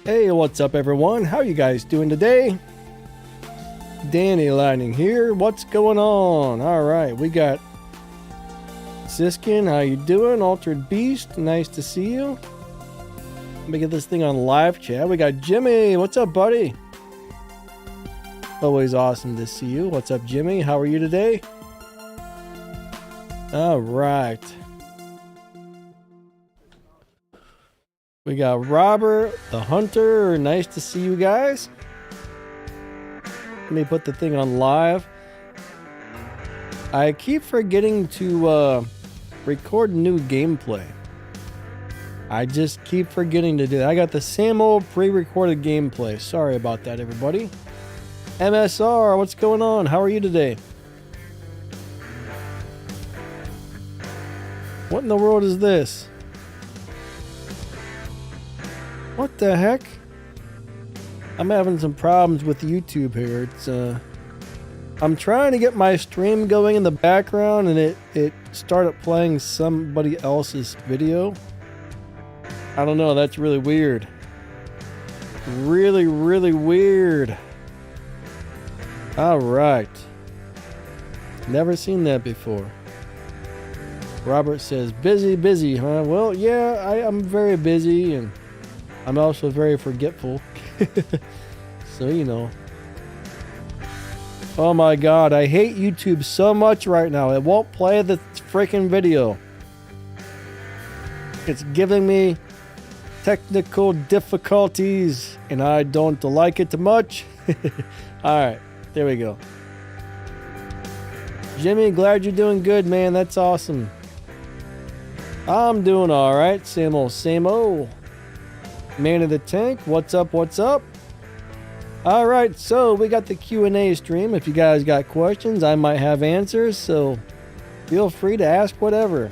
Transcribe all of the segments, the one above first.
Hey, what's up everyone? How you guys doing today? Danny Lightning here. What's going on? Alright, we got Siskin, how you doing? Altered Beast, nice to see you. Let me get this thing on live chat. We got Jimmy. What's up, buddy? Always awesome to see you. What's up, Jimmy? How are you today? Alright. We got Robert, the Hunter. Nice to see you guys. Let me put the thing on live. I keep forgetting to record new gameplay. I just keep forgetting to do that. I got the same old pre-recorded gameplay. Sorry about that, everybody. MSR, what's going on? How are you today? What in the world is this? What the heck? I'm having some problems with YouTube here. It's I'm trying to get my stream going in the background and it started playing somebody else's video. I don't know, that's really weird. Really weird. Alright. Never seen that before. Robert says, busy, huh? Well, yeah, I'm very busy and I'm also very forgetful. So, you know. Oh my god, I hate YouTube so much right now. It won't play the freaking video. It's giving me technical difficulties and I don't like it much. Alright, there we go. Jimmy, glad you're doing good, man. That's awesome. I'm doing alright. Same old. Man of the Tank, what's up? Alright, so we got the Q&A stream. If you guys got questions, I might have answers, so feel free to ask whatever.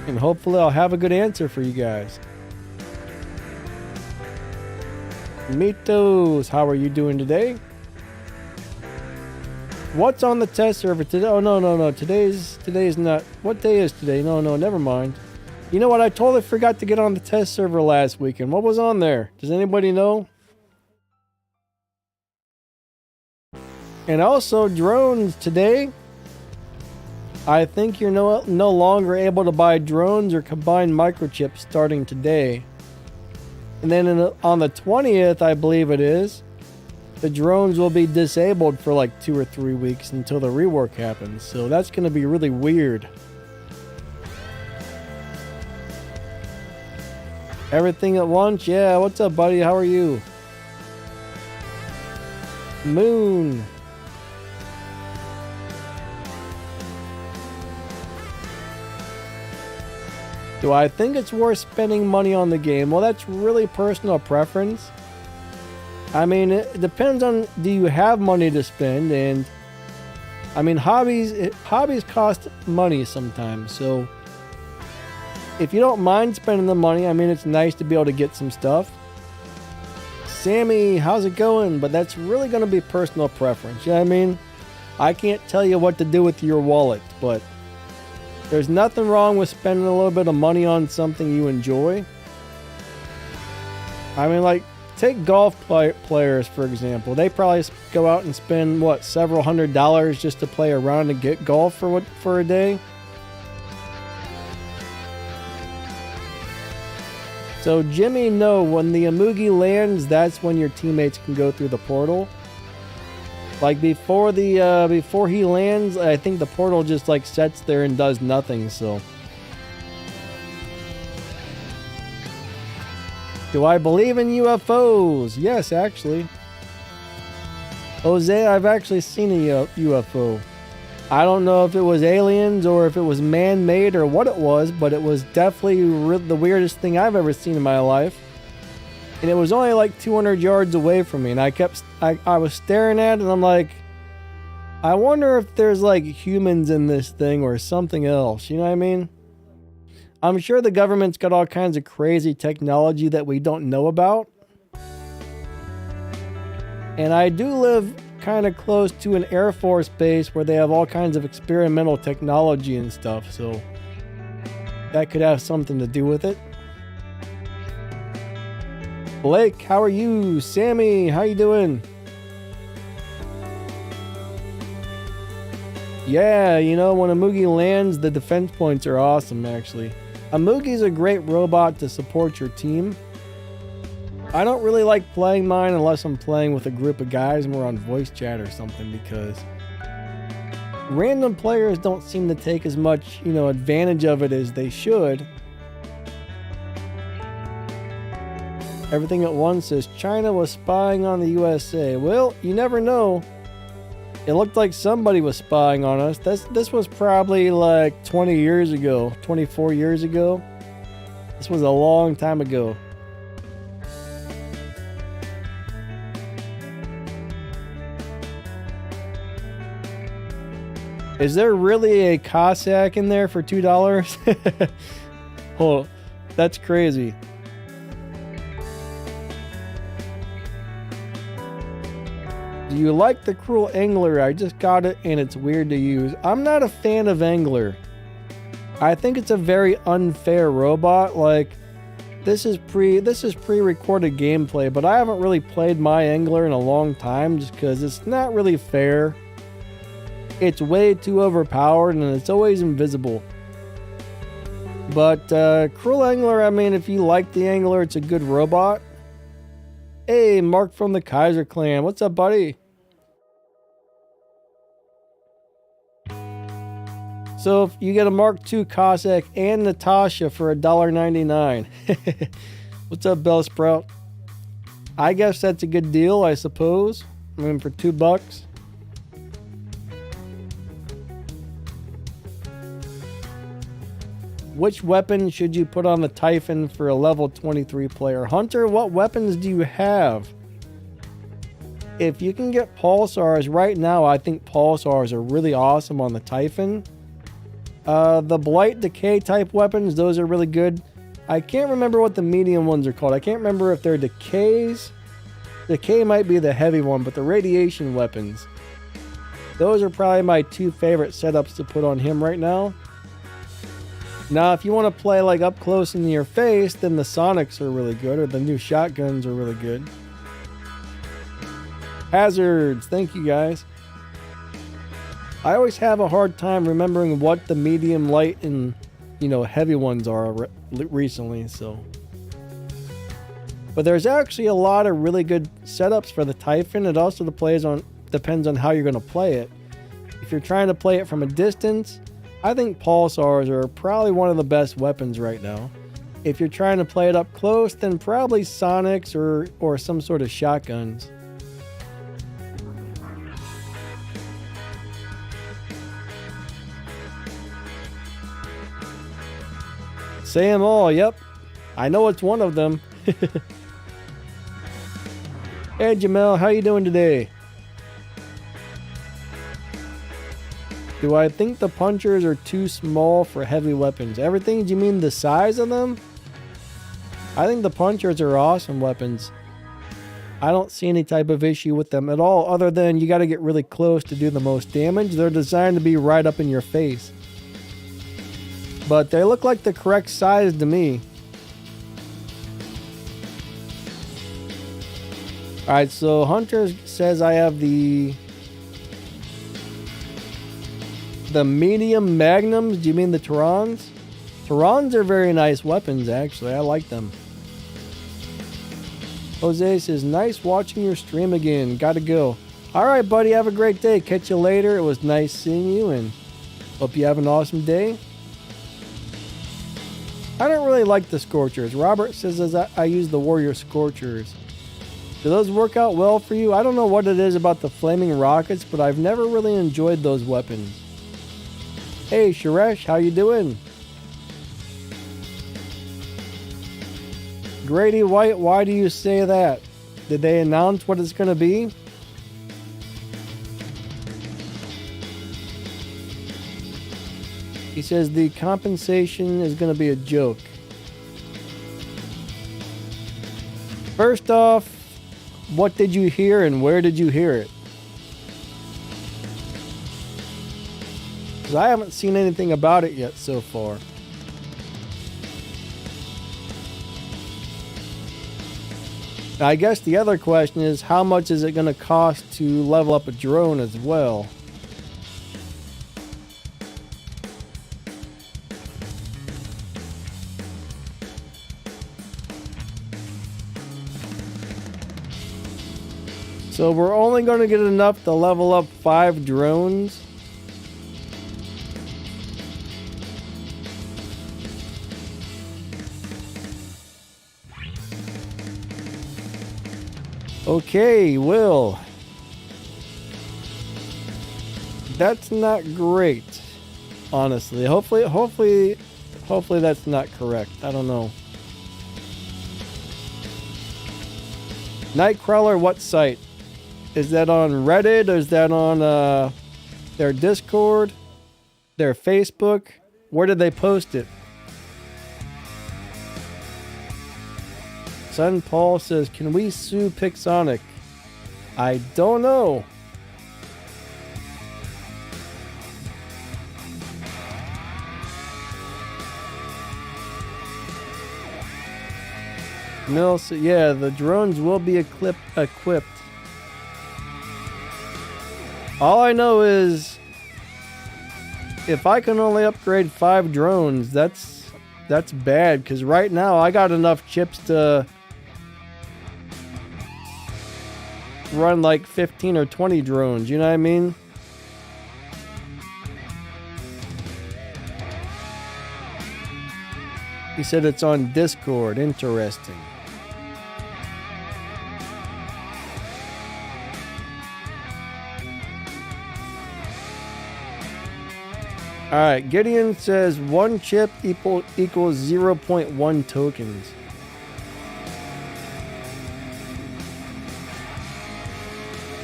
And hopefully I'll have a good answer for you guys. Mitos, how are you doing today? What's on the test server today? Oh, no. Today's not. What day is today? No, never mind. You know what? I totally forgot to get on the test server last weekend. What was on there? Does anybody know? And also drones today. I think you're no longer able to buy drones or combine microchips starting today. And then on the 20th, I believe it is, the drones will be disabled for like 2 or 3 weeks until the rework happens. So that's going to be really weird. Everything at once? Yeah, what's up, buddy? How are you? Moon. Do I think it's worth spending money on the game? Well, that's really personal preference. I mean, it depends on, do you have money to spend? And I mean, hobbies cost money sometimes. So if you don't mind spending the money, I mean, it's nice to be able to get some stuff. Sammy, how's it going? But that's really going to be personal preference. You know what I mean? I can't tell you what to do with your wallet, but there's nothing wrong with spending a little bit of money on something you enjoy. I mean, like, take golf players, for example. They probably go out and spend, what, several $100s just to play around and get golf for a day. So Jimmy, no, when the Amugi lands, that's when your teammates can go through the portal. Like before he lands, I think the portal just like sits there and does nothing, so. Do I believe in UFOs? Yes, actually. Jose, I've actually seen a UFO. I don't know if it was aliens or if it was man-made or what it was, but it was definitely the weirdest thing I've ever seen in my life. And it was only like 200 yards away from me, and I was staring at it, and I'm like, I wonder if there's like humans in this thing or something else, you know what I mean? I'm sure the government's got all kinds of crazy technology that we don't know about. And I do live kind of close to an Air Force base where they have all kinds of experimental technology and stuff, so that could have something to do with it. Blake, how are you? Sammy, how you doing? Yeah, you know, when a Moogie lands, the defense points are awesome, actually. A Moogie's a great robot to support your team. I don't really like playing mine unless I'm playing with a group of guys and we're on voice chat or something, because random players don't seem to take as much, advantage of it as they should. Everything at Once says China was spying on the USA. Well, you never know. It looked like somebody was spying on us. This was probably like 20 years ago, 24 years ago. This was a long time ago. Is there really a Cossack in there for $2? Oh, that's crazy. Do you like the Cruel Angler? I just got it and it's weird to use. I'm not a fan of Angler. I think it's a very unfair robot. Like, this is pre-recorded gameplay, but I haven't really played my Angler in a long time just because it's not really fair. It's way too overpowered and it's always invisible. But Cruel Angler, I mean, if you like the Angler, it's a good robot. Hey, Mark from the Kaiser Clan. What's up, buddy? So if you get a Mark II Cossack and Natasha for $1.99. What's up, Bellsprout? I guess that's a good deal, I suppose. I mean, for $2. Which weapon should you put on the Typhon for a level 23 player? Hunter, what weapons do you have? If you can get pulsars right now, I think pulsars are really awesome on the Typhon. The Blight Decay type weapons, those are really good. I can't remember what the medium ones are called. I can't remember if they're decays. Decay might be the heavy one, but the radiation weapons, those are probably my two favorite setups to put on him right now. Now, if you want to play like up close in your face, then the Sonics are really good, or the new shotguns are really good. Hazards, thank you guys. I always have a hard time remembering what the medium, light, and heavy ones are recently. So, but there's actually a lot of really good setups for the Typhon. It also depends on how you're going to play it. If you're trying to play it from a distance, I think pulsars are probably one of the best weapons right now. If you're trying to play it up close, then probably Sonics or some sort of shotguns. Say them all, yep. I know it's one of them. Hey Jamel, how you doing today? Do I think the punchers are too small for heavy weapons? Everything, do you mean the size of them? I think the punchers are awesome weapons. I don't see any type of issue with them at all, other than you got to get really close to do the most damage. They're designed to be right up in your face. But they look like the correct size to me. Alright, so Hunter says I have the medium magnums. Do you mean the Terrans? Terrans are very nice weapons, actually. I like them. Jose says, nice watching your stream again. Gotta go. Alright, buddy. Have a great day. Catch you later. It was nice seeing you, and hope you have an awesome day. I don't really like the Scorchers. Robert says I use the Warrior Scorchers. Do those work out well for you? I don't know what it is about the flaming rockets, but I've never really enjoyed those weapons. Hey, Suresh, how you doing? Grady White, why do you say that? Did they announce what it's going to be? He says the compensation is going to be a joke. First off, what did you hear and where did you hear it? Because I haven't seen anything about it yet so far. I guess the other question is, how much is it going to cost to level up a drone as well? So we're only going to get enough to level up 5 drones. Okay, Will. That's not great, honestly. Hopefully that's not correct. I don't know. Nightcrawler, what site? Is that on Reddit, or is that on their Discord, their Facebook? Where did they post it? Son Paul says, can we sue Pixonic? I don't know. Mills, yeah, the drones will be equipped. All I know is, if I can only upgrade 5 drones, that's bad, because right now I got enough chips to run like 15 or 20 drones, you know what I mean? He said it's on Discord. Interesting. Alright, Gideon says 1 chip equals 0.1 tokens.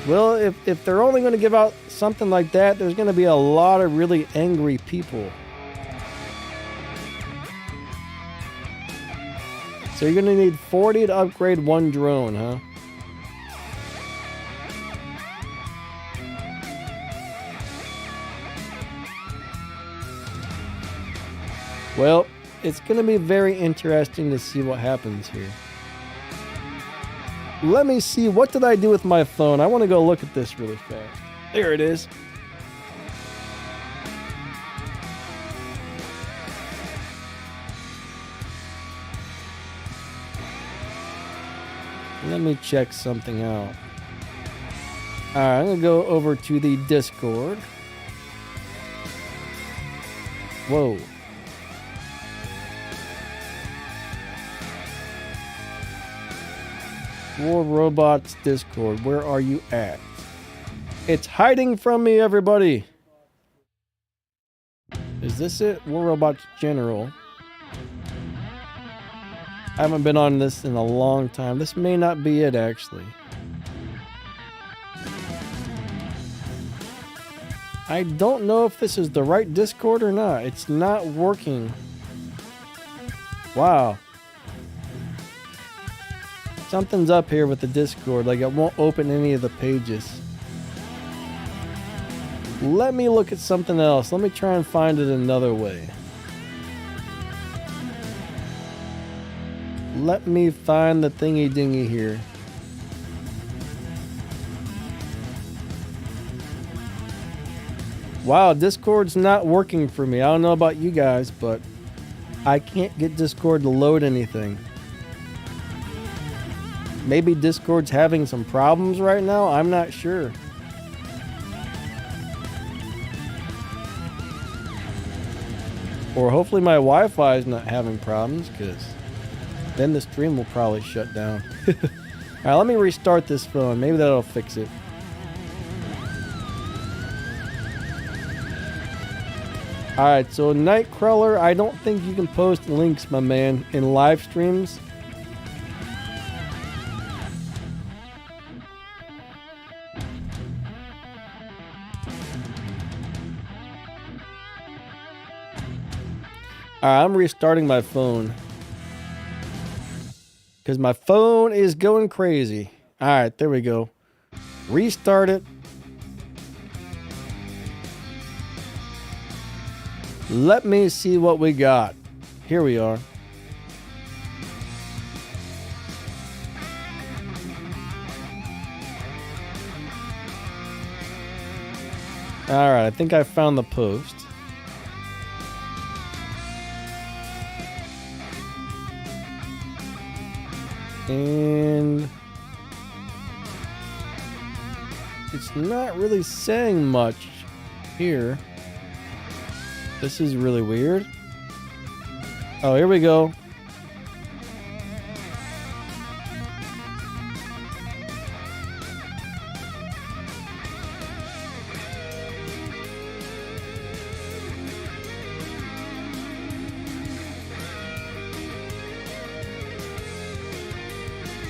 Well, if they're only going to give out something like that, there's going to be a lot of really angry people. So you're going to need 40 to upgrade 1 drone, huh? Well, it's going to be very interesting to see what happens here. Let me see, what did I do with my phone? I want to go look at this really fast. There it is. Let me check something out. Alright, I'm going to go over to the Discord. Whoa. War Robots Discord, where are you at? It's hiding from me, everybody. Is this it? War Robots General. I haven't been on this in a long time. This may not be it, actually. I don't know if this is the right Discord or not. It's not working. Wow. Something's up here with the Discord, like it won't open any of the pages. Let me look at something else. Let me try and find it another way. Let me find the thingy dingy here. Wow, Discord's not working for me. I don't know about you guys, but I can't get Discord to load anything. Maybe Discord's having some problems right now? I'm not sure. Or hopefully my Wi-Fi is not having problems, because then the stream will probably shut down. Alright, let me restart this phone. Maybe that'll fix it. Alright, so Nightcrawler, I don't think you can post links, my man, in live streams. Alright, I'm restarting my phone. Because my phone is going crazy. Alright, there we go. Restart it. Let me see what we got. Here we are. Alright, I think I found the post. And it's not really saying much here. This is really weird. Oh, here we go.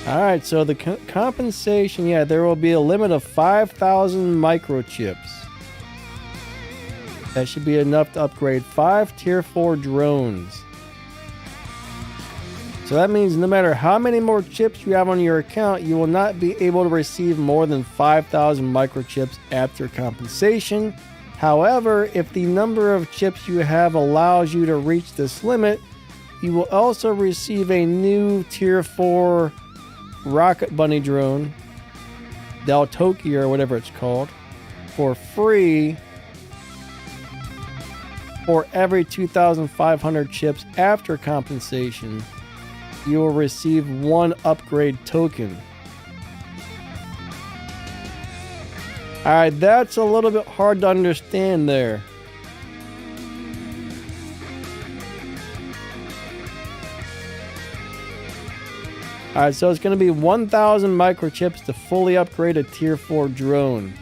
Alright, so the compensation, yeah, there will be a limit of 5,000 microchips. That should be enough to upgrade 5 Tier 4 drones. So that means no matter how many more chips you have on your account, you will not be able to receive more than 5,000 microchips after compensation. However, if the number of chips you have allows you to reach this limit, you will also receive a new Tier 4 Rocket Bunny drone, Daltoki or whatever it's called, for free for every 2,500 chips after compensation. You will receive 1 upgrade token. Alright, that's a little bit hard to understand there. Alright, so it's going to be 1,000 microchips to fully upgrade a Tier 4 drone.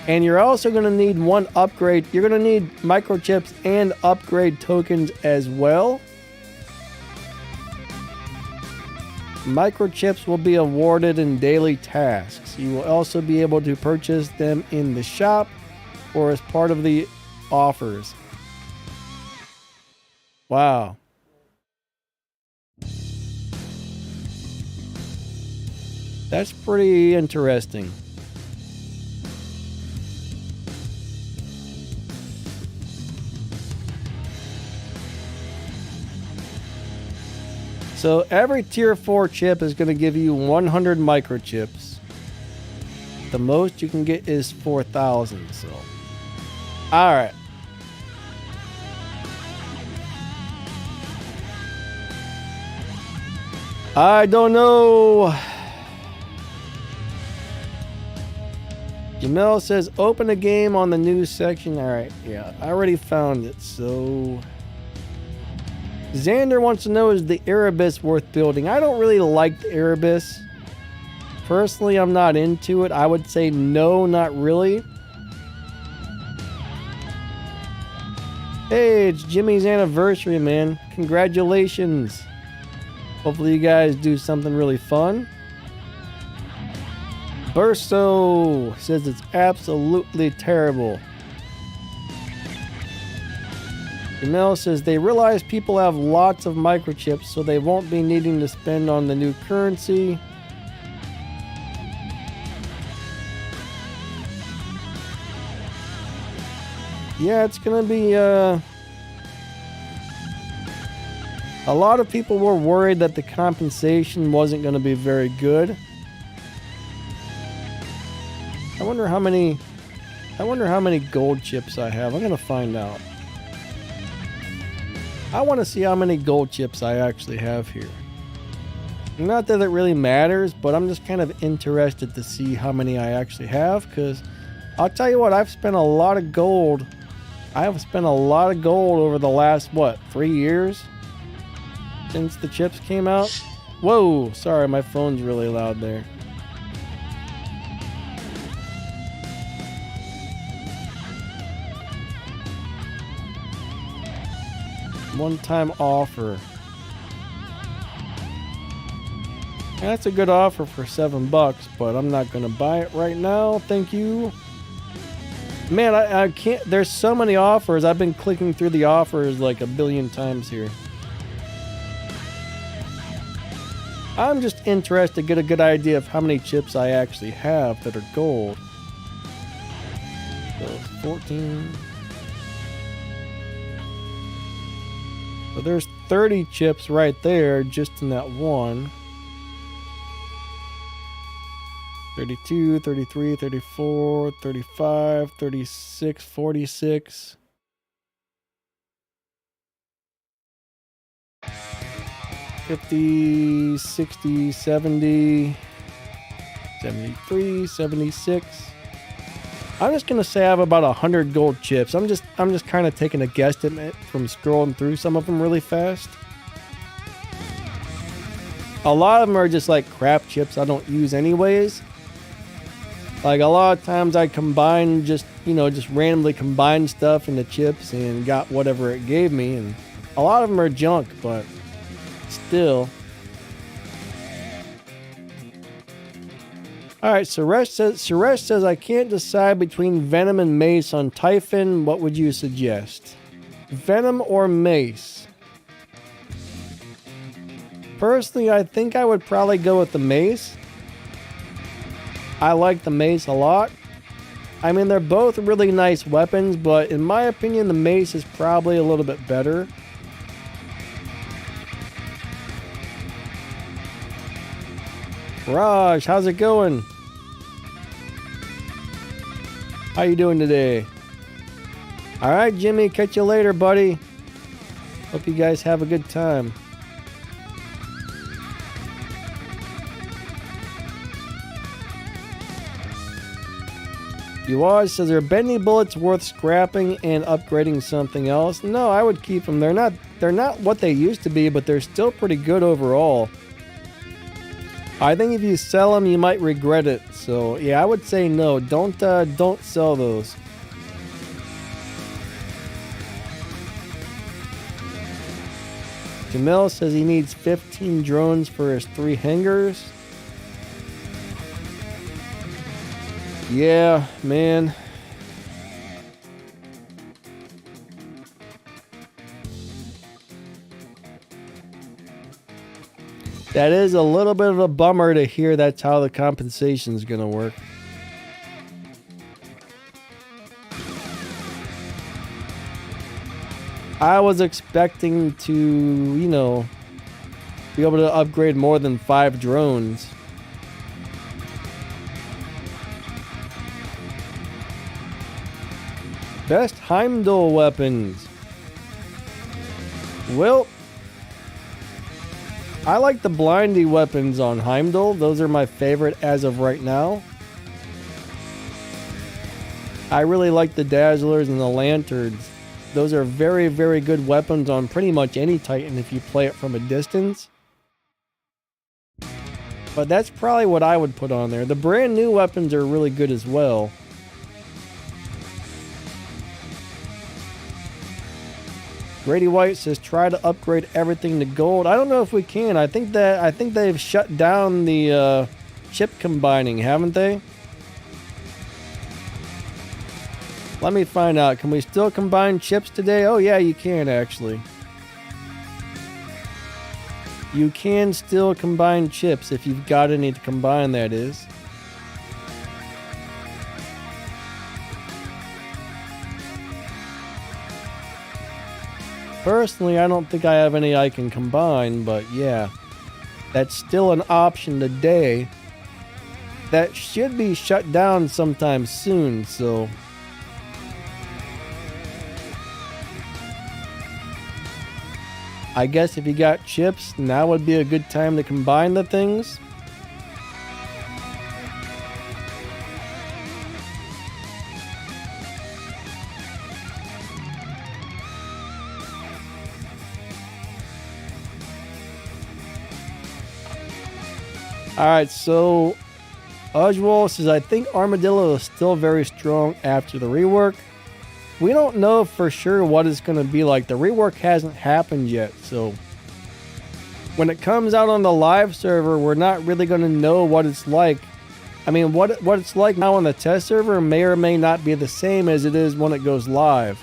And you're also going to need 1 upgrade. You're going to need microchips and upgrade tokens as well. Microchips will be awarded in daily tasks. You will also be able to purchase them in the shop or as part of the offers. Wow. That's pretty interesting. So every Tier 4 chip is going to give you 100 microchips. The most you can get is 4,000. So, all right. I don't know. Jamel says open a game on the news section. All right, yeah, I already found it. So Xander wants to know, is the Erebus worth building? I don't really like the Erebus. Personally, I'm not into it. I would say no, not really. Hey, it's Jimmy's anniversary, man. Congratulations. Hopefully you guys do something really fun. Burso says it's absolutely terrible. Jamel says they realize people have lots of microchips, so they won't be needing to spend on the new currency. Yeah, it's gonna be a lot of people were worried that the compensation wasn't gonna be very good. I wonder how many gold chips I have. I'm gonna find out. I want to see how many gold chips I actually have here. Not that it really matters, but I'm just kind of interested to see how many I actually have, because I'll tell you what, I've spent a lot of gold. I have spent a lot of gold over the last, 3 years? Since the chips came out? Whoa, sorry, my phone's really loud there. One-time offer. That's a good offer for $7, but I'm not gonna buy it right now. Thank you. Man, I can't. There's so many offers. I've been clicking through the offers like a billion times here. I'm just interested to get a good idea of how many chips I actually have that are gold. So 14. So there's 30 chips right there just in that one. 32, 33, 34, 35, 36, 46. 50, 60, 70, 73, 76. I'm just gonna say I have about 100 gold chips. I'm just kind of taking a guesstimate from scrolling through some of them really fast. A lot of them are just like crap chips I don't use anyways. Like a lot of times I combine just randomly combine stuff into chips and got whatever it gave me, and a lot of them are junk, but still. Alright, Suresh says, I can't decide between Venom and Mace on Typhon. What would you suggest? Venom or Mace? Personally, I think I would probably go with the Mace. I like the Mace a lot. I mean, they're both really nice weapons, but in my opinion, the Mace is probably a little bit better. Raj, how's it going? How you doing today? Alright, Jimmy, catch you later, buddy. Hope you guys have a good time. Uwaj says, are bendy bullets worth scrapping and upgrading something else? No, I would keep them. They're not what they used to be, but they're still pretty good overall. I think if you sell them, you might regret it. So yeah, I would say no. Don't sell those. Jamil says he needs 15 drones for his 3 hangars. Yeah, man. That is a little bit of a bummer to hear that's how the compensation is going to work. I was expecting to, be able to upgrade more than 5 drones. Best Heimdall weapons. Well, I like the blindy weapons on Heimdall. Those are my favorite as of right now. I really like the Dazzlers and the Lanterns. Those are very, very good weapons on pretty much any Titan if you play it from a distance. But that's probably what I would put on there. The brand new weapons are really good as well. Grady White says try to upgrade everything to gold. I don't know if we can. I think they've shut down the chip combining, haven't they? Let me find out. Can we still combine chips today? Oh yeah, you can actually. You can still combine chips if you've got any to combine, that is. Personally, I don't think I have any I can combine, but yeah. That's still an option today. That should be shut down sometime soon, so... I guess if you got chips, now would be a good time to combine the things. Alright, so Ujwal says, I think Armadillo is still very strong after the rework. We don't know for sure what it's going to be like. The rework hasn't happened yet, so when it comes out on the live server, we're not really going to know what it's like. I mean, what it's like now on the test server may or may not be the same as it is when it goes live.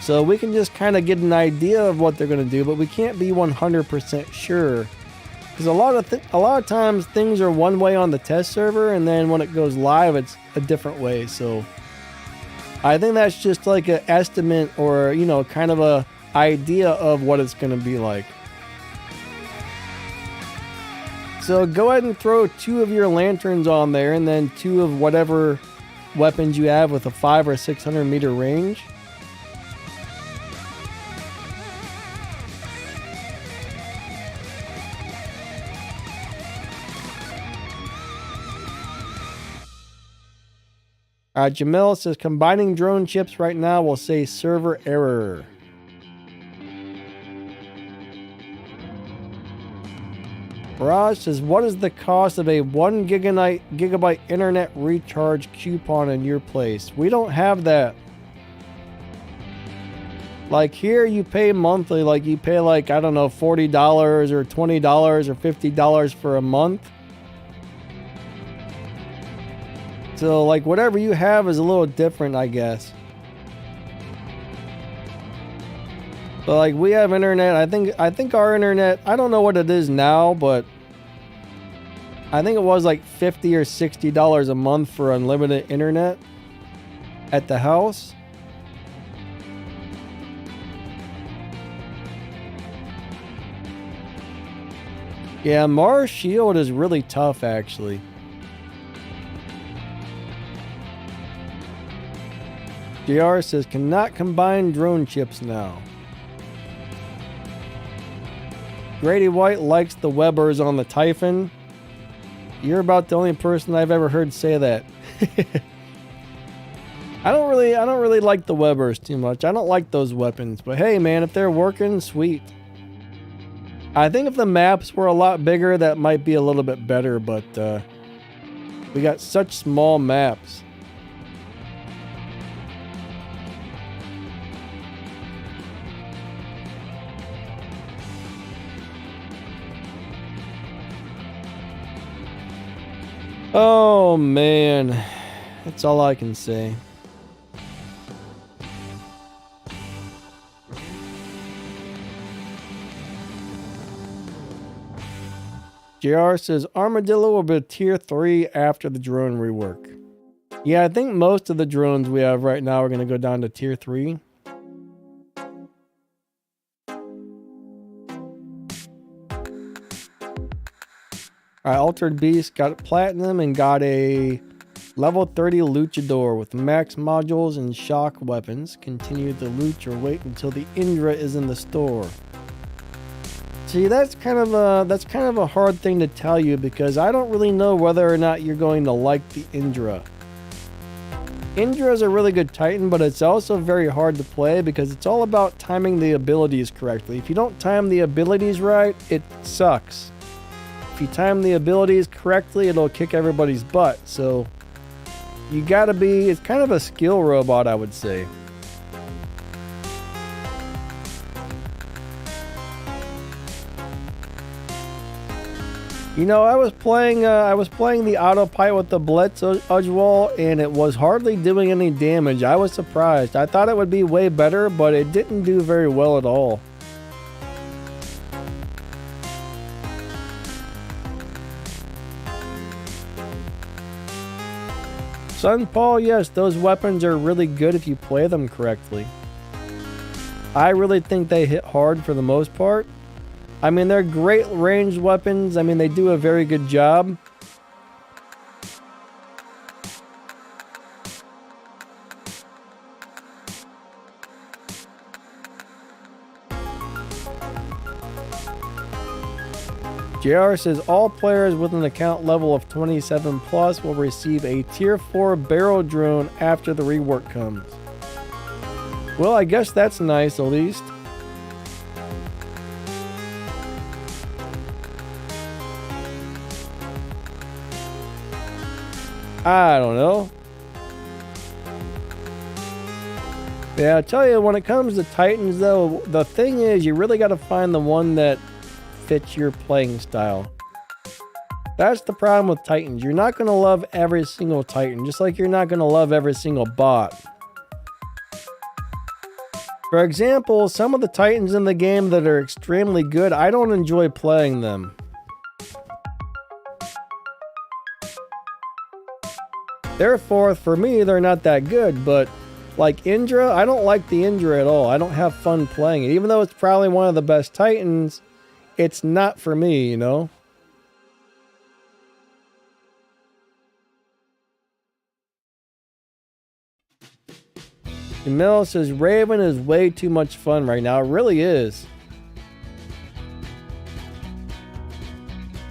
So we can just kind of get an idea of what they're going to do, but we can't be 100% sure. Because a lot of times things are one way on the test server, and then when it goes live, it's a different way. So I think that's just like an estimate or, kind of a idea of what it's going to be like. So go ahead and throw 2 of your lanterns on there, and then 2 of whatever weapons you have with a 500 or 600 meter range. Jamil says combining drone chips right now will say server error. Raj says, what is the cost of a 1 gigabyte internet recharge coupon in your place? We don't have that. Like here you pay monthly, like you pay like, I don't know, $40 or $20 or $50 for a month. So like whatever you have is a little different, I guess. But like we have internet, I think our internet, I don't know what it is now, but I think it was like $50 or $60 a month for unlimited internet at the house. Yeah, Mars Shield is really tough actually. JR says, cannot combine drone chips now. Grady White likes the Webbers on the Typhon. You're about the only person I've ever heard say that. I don't really like the Webbers too much. I don't like those weapons, but hey man, if they're working, sweet. I think if the maps were a lot bigger, that might be a little bit better, but we got such small maps. Oh man, that's all I can say. JR says Armadillo will be tier 3 after the drone rework. Yeah, I think most of the drones we have right now are going to go down to tier 3. Alright, Altered Beast got Platinum and got a level 30 Luchador with max modules and shock weapons. Continue to loot or wait until the Indra is in the store. See, that's kind of a hard thing to tell you because I don't really know whether or not you're going to like the Indra. Indra is a really good Titan, but it's also very hard to play because it's all about timing the abilities correctly. If you don't time the abilities right, it sucks. If you time the abilities correctly, it'll kick everybody's butt. So you gotta be, it's kind of a skill robot, I would say. You know, I was playing the autopilot with the Blitz Ujwal, and it was hardly doing any damage. I was surprised. I thought it would be way better, but it didn't do very well at all. Sun Paul, yes, those weapons are really good if you play them correctly. I really think they hit hard for the most part. I mean, they're great ranged weapons. I mean, they do a very good job. JR says all players with an account level of 27 plus will receive a tier 4 barrel drone after the rework comes. Well, I guess that's nice at least. I don't know. Yeah, I tell you, when it comes to Titans though, the thing is you really got to find the one that fits your playing style. That's the problem with Titans. You're not going to love every single Titan, just like you're not going to love every single bot. For example, some of the Titans in the game that are extremely good, I don't enjoy playing them. Therefore, for me, they're not that good, but like Indra, I don't like the Indra at all. I don't have fun playing it. Even though it's probably one of the best Titans, it's not for me, you know? Jamil says Raven is way too much fun right now. It really is.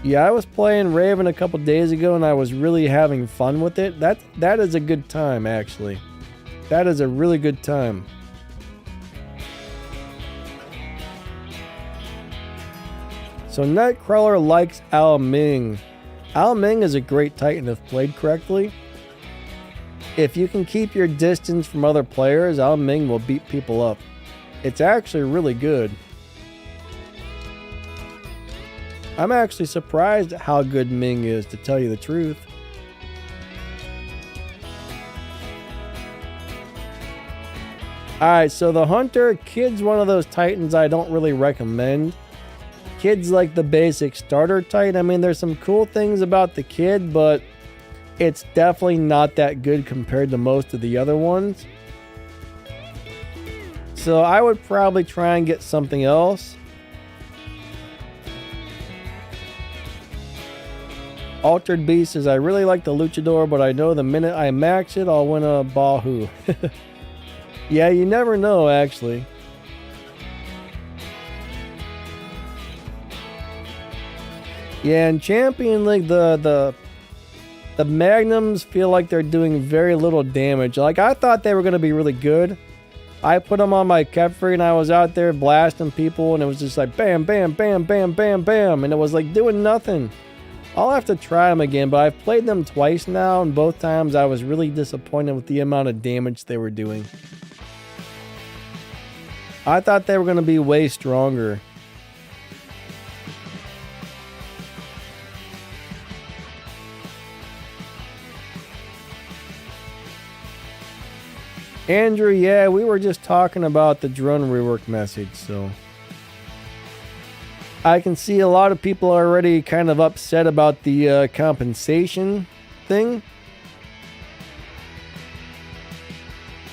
Yeah, I was playing Raven a couple days ago and I was really having fun with it. That is a good time, actually. That is a really good time. So Nightcrawler likes Ao Ming. Ao Ming is a great Titan if played correctly. If you can keep your distance from other players, Ao Ming will beat people up. It's actually really good. I'm actually surprised at how good Ming is, to tell you the truth. Alright, so the Hunter, Kid's one of those Titans I don't really recommend. Kid's like the basic starter Titan. I mean, there's some cool things about the Kid, but it's definitely not that good compared to most of the other ones. So I would probably try and get something else. Altered Beast says, I really like the Luchador, but I know the minute I max it, I'll win a Bahu. Yeah, you never know, actually. Yeah, in Champion League, the Magnums feel like they're doing very little damage. Like, I thought they were going to be really good. I put them on my Kefri and I was out there blasting people and it was just like bam, bam, bam, bam, bam, bam. And it was like doing nothing. I'll have to try them again, but I've played them twice now and both times I was really disappointed with the amount of damage they were doing. I thought they were going to be way stronger. Andrew, yeah, we were just talking about the drone rework message, so I can see a lot of people are already kind of upset about the compensation thing.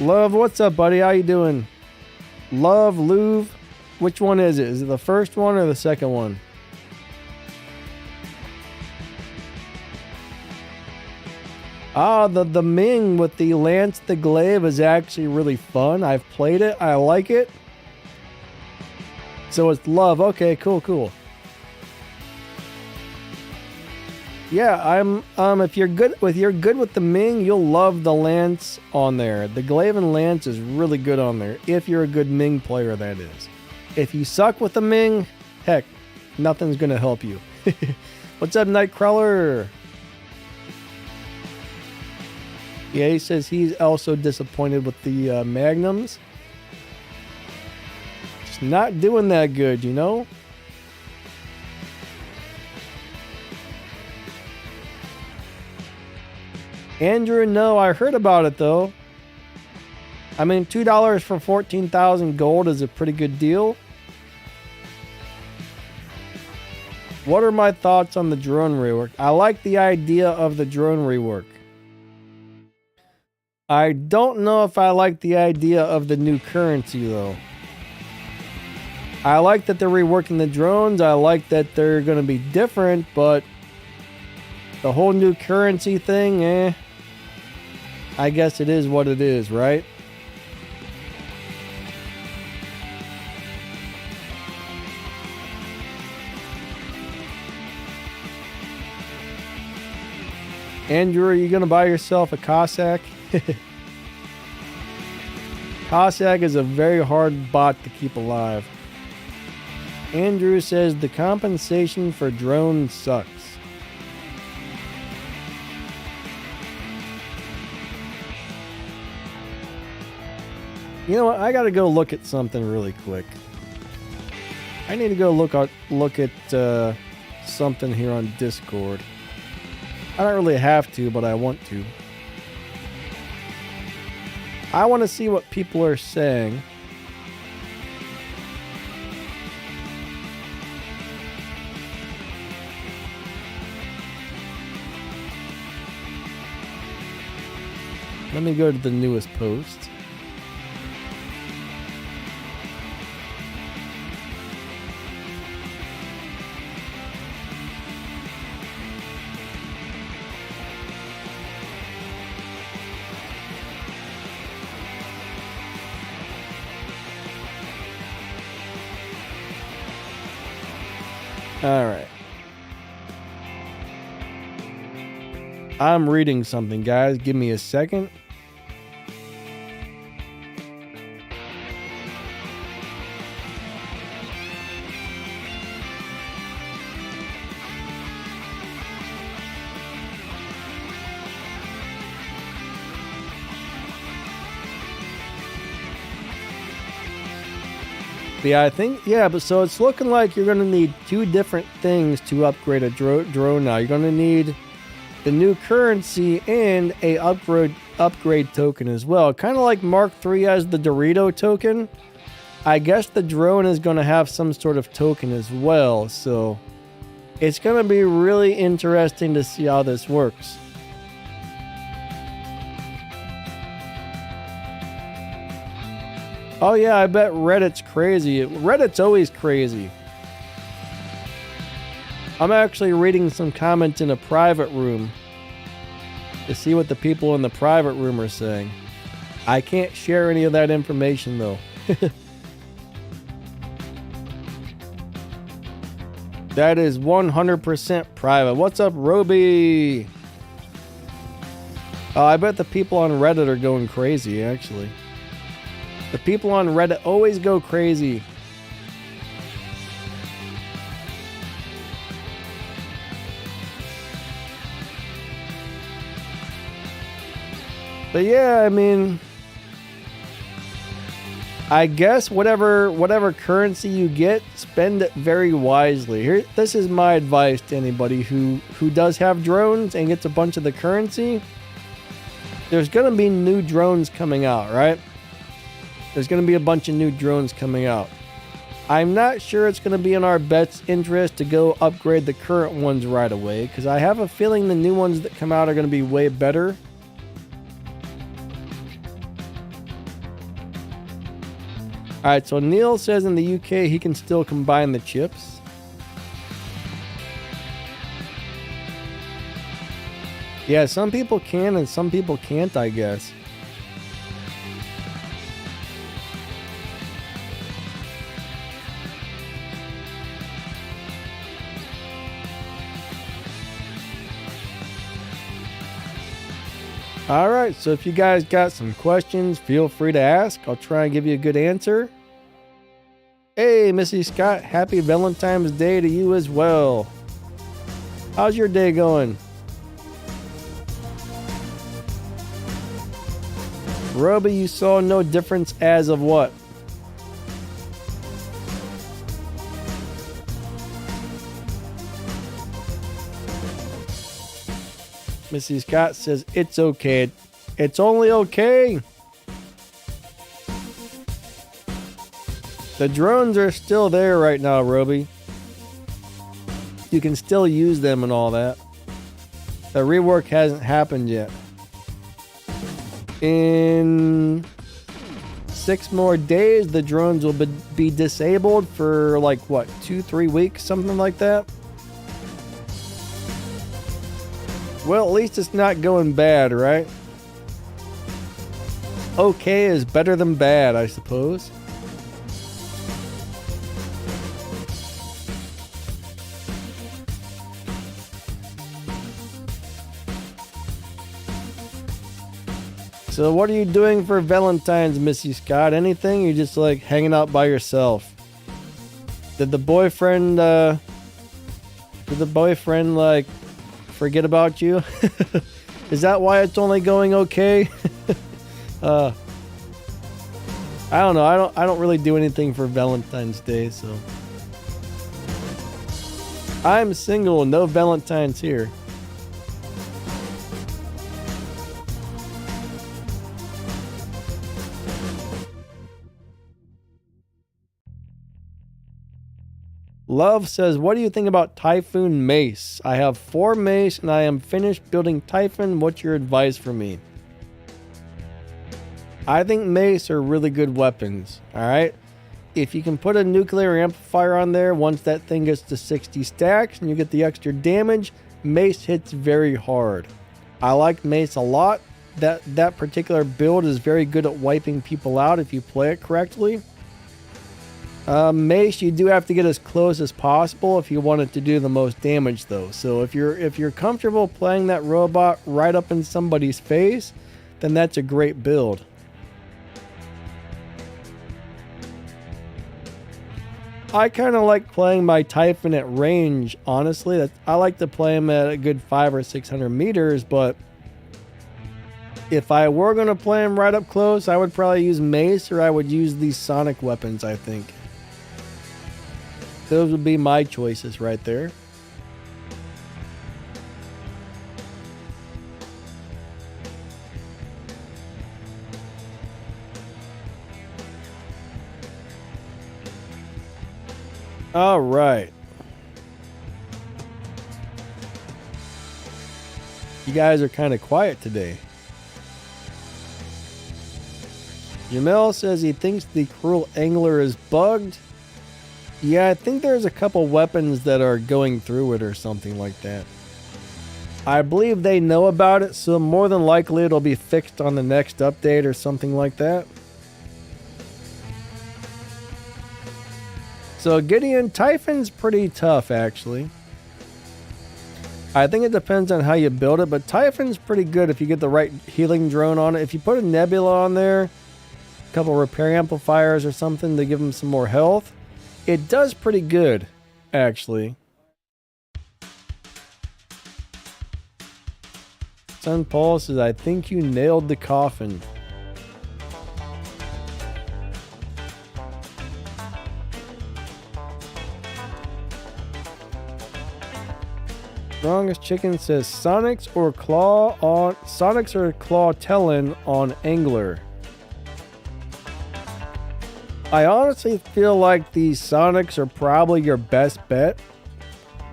Love, what's up, buddy? How you doing? Love, Louvre, which one is it? Is it the first one or the second one? Ah, the Ming with the Lance the Glaive is actually really fun. I've played it. I like it. So it's Love. Okay, cool. Yeah, if you're good with the Ming, you'll love the Lance on there. The Glaive and Lance is really good on there. If you're a good Ming player, that is. If you suck with the Ming, heck, nothing's gonna help you. What's up, Nightcrawler? Yeah, he says he's also disappointed with the Magnums. Just not doing that good, you know? Andrew, no, I heard about it though. I mean, $2 for 14,000 gold is a pretty good deal. What are my thoughts on the drone rework? I like the idea of the drone rework. I don't know if I like the idea of the new currency though. I like that they're reworking the drones. I like that they're going to be different, but the whole new currency thing, I guess it is what it is, right? Andrew, are you going to buy yourself a Cossack? Cossack is a very hard bot to keep alive. Andrew says the compensation for drones sucks. You know what? I gotta go look at something really quick. I need to go look at something here on Discord. I don't really have to, but I want to. I want to see what people are saying. Let me go to the newest post. All right. I'm reading something, guys. Give me a second. Yeah, but so it's looking like you're going to need two different things to upgrade a drone now. You're going to need the new currency and a upgrade token as well. Kind of like Mark III has the Dorito token. I guess the drone is going to have some sort of token as well. So it's going to be really interesting to see how this works. Oh yeah, I bet Reddit's crazy. Reddit's always crazy. I'm actually reading some comments in a private room to see what the people in the private room are saying. I can't share any of that information though. That is 100% private. What's up, Roby? Oh, I bet the people on Reddit are going crazy, actually. The people on Reddit always go crazy. But yeah, I mean, I guess whatever currency you get, spend it very wisely. Here, this is my advice to anybody who does have drones and gets a bunch of the currency. There's going to be new drones coming out, right? There's going to be a bunch of new drones coming out. I'm not sure it's going to be in our best interest to go upgrade the current ones right away, because I have a feeling the new ones that come out are going to be way better. Alright, so Neil says in the UK he can still combine the chips. Yeah, some people can and some people can't, I guess. Alright, so if you guys got some questions, feel free to ask. I'll try and give you a good answer. Hey, Missy Scott, happy Valentine's Day to you as well. How's your day going? Roby, you saw no difference as of what? Missy Scott says, it's okay. It's only okay. The drones are still there right now, Roby. You can still use them and all that. The rework hasn't happened yet. In 6 more days, the drones will be disabled for like, what, 2-3 weeks? Something like that. Well, at least it's not going bad, right? Okay is better than bad, I suppose. So what are you doing for Valentine's, Missy Scott? Anything? You're just like hanging out by yourself? Did the boyfriend like forget about you? Is that why it's only going okay? I don't know. I don't really do anything for Valentine's Day, so I'm single, no Valentine's here. Love says, what do you think about Typhoon Mace? I have 4 mace and I am finished building Typhon. What's your advice for me? I think mace are really good weapons, alright? If you can put a nuclear amplifier on there, once that thing gets to 60 stacks and you get the extra damage, mace hits very hard. I like mace a lot. That particular build is very good at wiping people out if you play it correctly. Mace, you do have to get as close as possible if you want it to do the most damage, though. So if you're comfortable playing that robot right up in somebody's face, then that's a great build. I kind of like playing my Typhon at range, honestly. I like to play him at a good 500 or 600 meters, but if I were going to play him right up close, I would probably use Mace, or I would use these sonic weapons, I think. Those would be my choices right there. All right. You guys are kind of quiet today. Jamel says he thinks the cruel angler is bugged. Yeah, I think there's a couple weapons that are going through it or something like that. I believe they know about it, so more than likely it'll be fixed on the next update or something like that. So Gideon, Typhon's pretty tough actually. I think it depends on how you build it, but Typhon's pretty good if you get the right healing drone on it. If you put a nebula on there, a couple repair amplifiers or something to give him some more health, it does pretty good, actually. Son Paul says, I think you nailed the coffin. Strongest Chicken says Sonics or Claw Talon on Angler. I honestly feel like the Sonics are probably your best bet.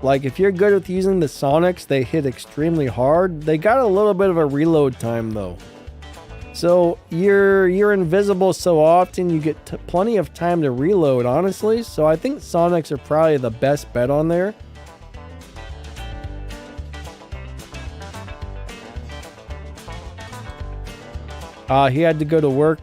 Like if you're good with using the Sonics, they hit extremely hard. They got a little bit of a reload time though. So you're invisible so often, you get plenty of time to reload, honestly. So I think Sonics are probably the best bet on there. He had to go to work.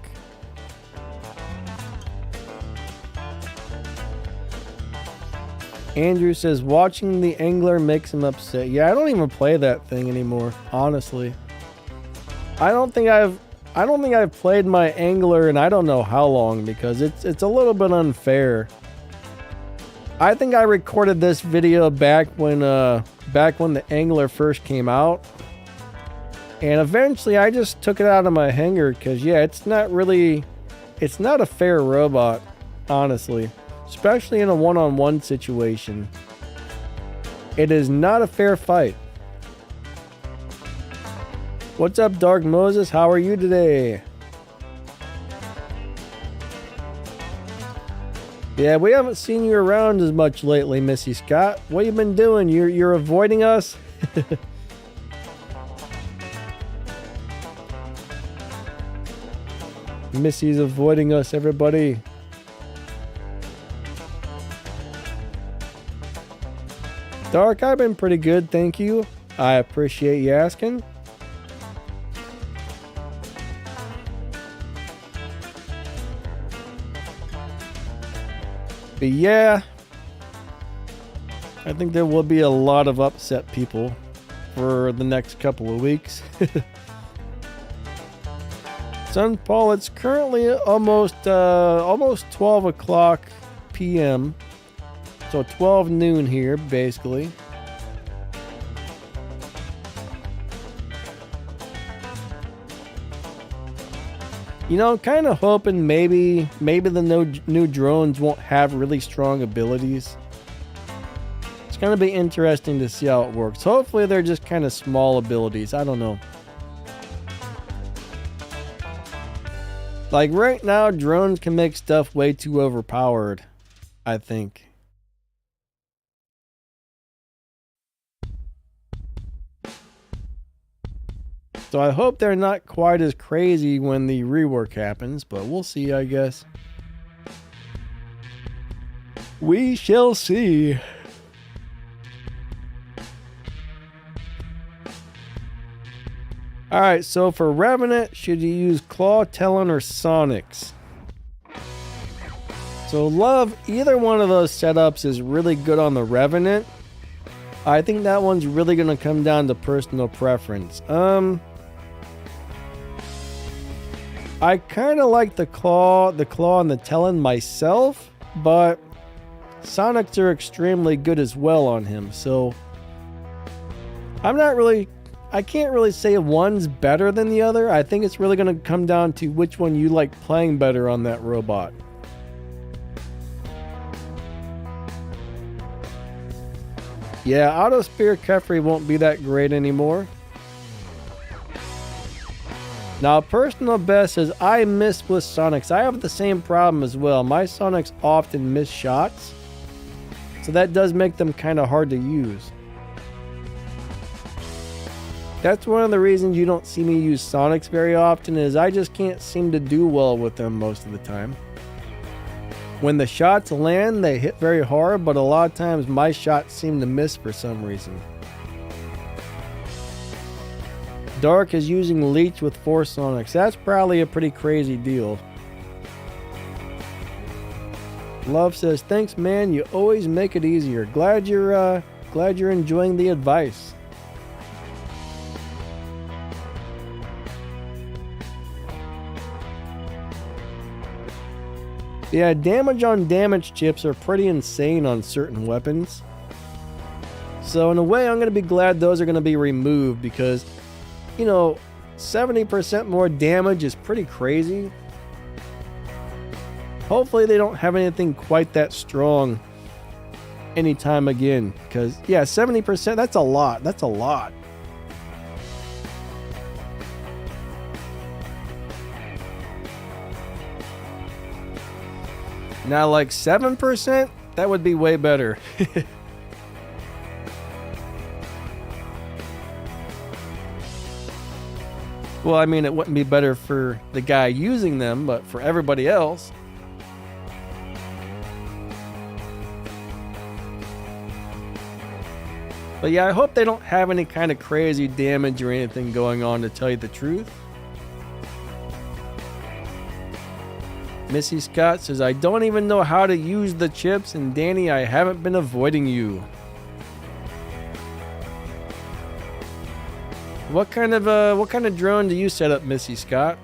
Andrew says watching the angler makes him upset. Yeah, I don't even play that thing anymore, honestly. I don't think I've played my angler in I don't know how long because it's a little bit unfair. I think I recorded this video back when the angler first came out. And eventually I just took it out of my hangar because yeah, it's not a fair robot, honestly. Especially in a one-on-one situation. It is not a fair fight. What's up, Dark Moses? How are you today? Yeah, we haven't seen you around as much lately, Missy Scott. What have you been doing? You're avoiding us? Missy's avoiding us, everybody. Dark, I've been pretty good, thank you. I appreciate you asking. But yeah, I think there will be a lot of upset people for the next couple of weeks. Son Paul, it's currently almost 12 o'clock p.m. So 12 noon here, basically. You know, I'm kind of hoping maybe the new drones won't have really strong abilities. It's going to be interesting to see how it works. Hopefully they're just kind of small abilities. I don't know. Like right now, drones can make stuff way too overpowered, I think. So I hope they're not quite as crazy when the rework happens, but we'll see, I guess. We shall see. Alright, so for Revenant, should you use Claw, Talon, or Sonics? So love, either one of those setups is really good on the Revenant. I think that one's really going to come down to personal preference. I kind of like the claw and the Talon myself, but Sonics are extremely good as well on him. So I can't really say one's better than the other. I think it's really going to come down to which one you like playing better on that robot. Yeah, Auto Spear Kefri won't be that great anymore. Now, personal best is I miss with Sonics. I have the same problem as well. My Sonics often miss shots, so that does make them kind of hard to use. That's one of the reasons you don't see me use Sonics very often, is I just can't seem to do well with them most of the time. When the shots land, they hit very hard, but a lot of times my shots seem to miss for some reason. Dark is using Leech with 4 Sonics. That's probably a pretty crazy deal. Love says, thanks man, you always make it easier. Glad you're enjoying the advice. Yeah, damage on damage chips are pretty insane on certain weapons. So in a way, I'm going to be glad those are going to be removed because, 70% more damage is pretty crazy. Hopefully they don't have anything quite that strong anytime again. Because, yeah, 70%, that's a lot. That's a lot. Now, like 7%, that would be way better. Well, I mean, it wouldn't be better for the guy using them, but for everybody else. But yeah, I hope they don't have any kind of crazy damage or anything going on, to tell you the truth. Missy Scott says, I don't even know how to use the chips, and Danny, I haven't been avoiding you. What kind of drone do you set up, Missy Scott?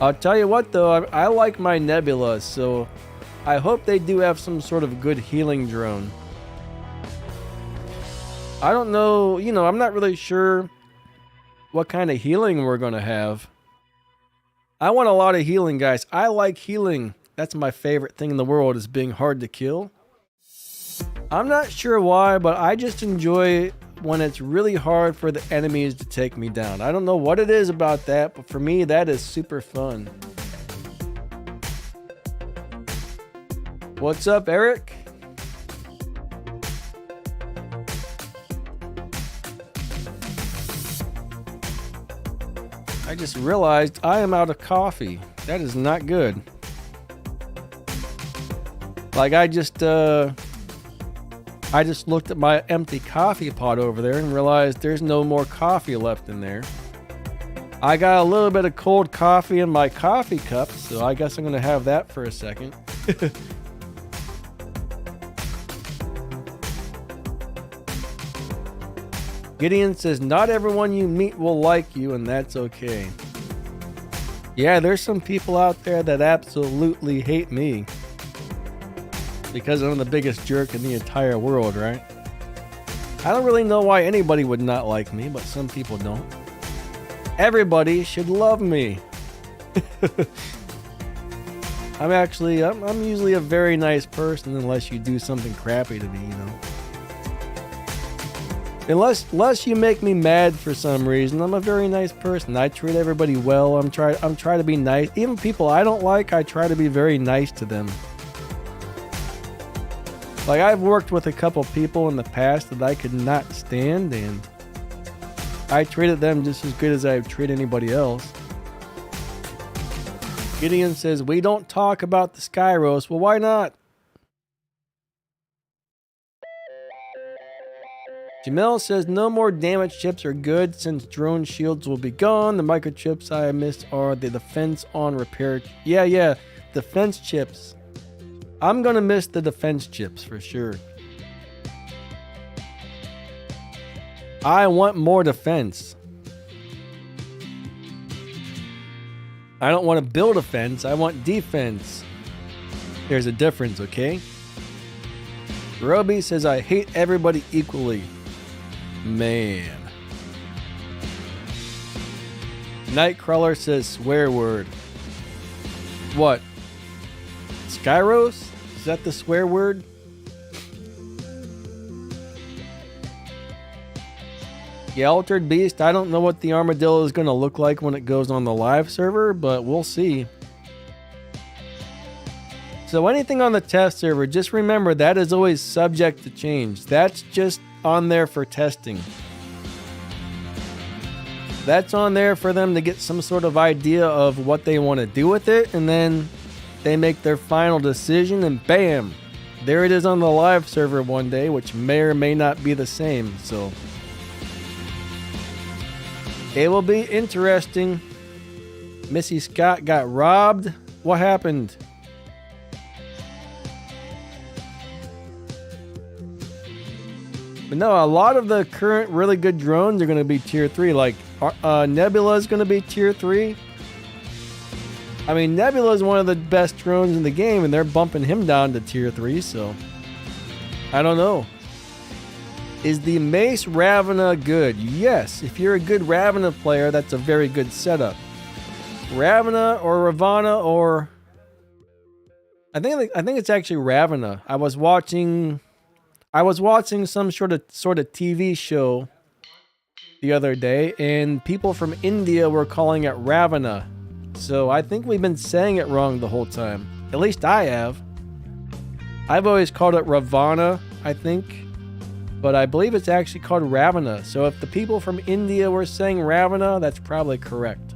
I'll tell you what though, I like my Nebula, so I hope they do have some sort of good healing drone. I don't know, I'm not really sure what kind of healing we're going to have. I want a lot of healing, guys. I like healing. That's my favorite thing in the world, is being hard to kill. I'm not sure why, but I just enjoy when it's really hard for the enemies to take me down. I don't know what it is about that, but for me, that is super fun. What's up, Eric? I just realized I am out of coffee. That is not good. Like I just looked at my empty coffee pot over there and realized there's no more coffee left in there. I got a little bit of cold coffee in my coffee cup, so I guess I'm gonna have that for a second. Gideon says, not everyone you meet will like you, and that's okay. Yeah, there's some people out there that absolutely hate me. Because I'm the biggest jerk in the entire world, right? I don't really know why anybody would not like me, but some people don't. Everybody should love me. I'm usually a very nice person unless you do something crappy to me, Unless you make me mad for some reason, I'm a very nice person. I treat everybody well. I'm try to be nice. Even people I don't like, I try to be very nice to them. Like, I've worked with a couple people in the past that I could not stand, and I treated them just as good as I would treat anybody else. Gideon says, we don't talk about the Skyros. Well, why not? Jamel says no more damage chips are good since drone shields will be gone. The microchips I missed are the defense on repair. Yeah, defense chips. I'm gonna miss the defense chips for sure. I want more defense. I don't want to build a fence, I want defense. There's a difference, okay? Roby says I hate everybody equally. Man. Nightcrawler says swear word. What? Skyros? Is that the swear word? Yeah, Altered Beast, I don't know what the armadillo is going to look like when it goes on the live server, but we'll see. So anything on the test server, just remember that is always subject to change. That's just on there for testing. That's on there for them to get some sort of idea of what they want to do with it, and then they make their final decision, and bam, there it is on the live server one day, which may or may not be the same. So it will be interesting. Missy Scott got robbed. What happened? But no, a lot of the current really good drones are going to be tier 3. Like Nebula is going to be tier 3. I mean, Nebula is one of the best drones in the game, and they're bumping him down to tier 3, so I don't know. Is the Mace Ravana good? Yes, if you're a good Ravana player, that's a very good setup. Ravana or Ravana or I think it's actually Ravana. I was watching some sort of TV show the other day, and people from India were calling it Ravana. So I think we've been saying it wrong the whole time. At least I have. I've always called it Ravana, I think. But I believe it's actually called Ravana. So if the people from India were saying Ravana, that's probably correct.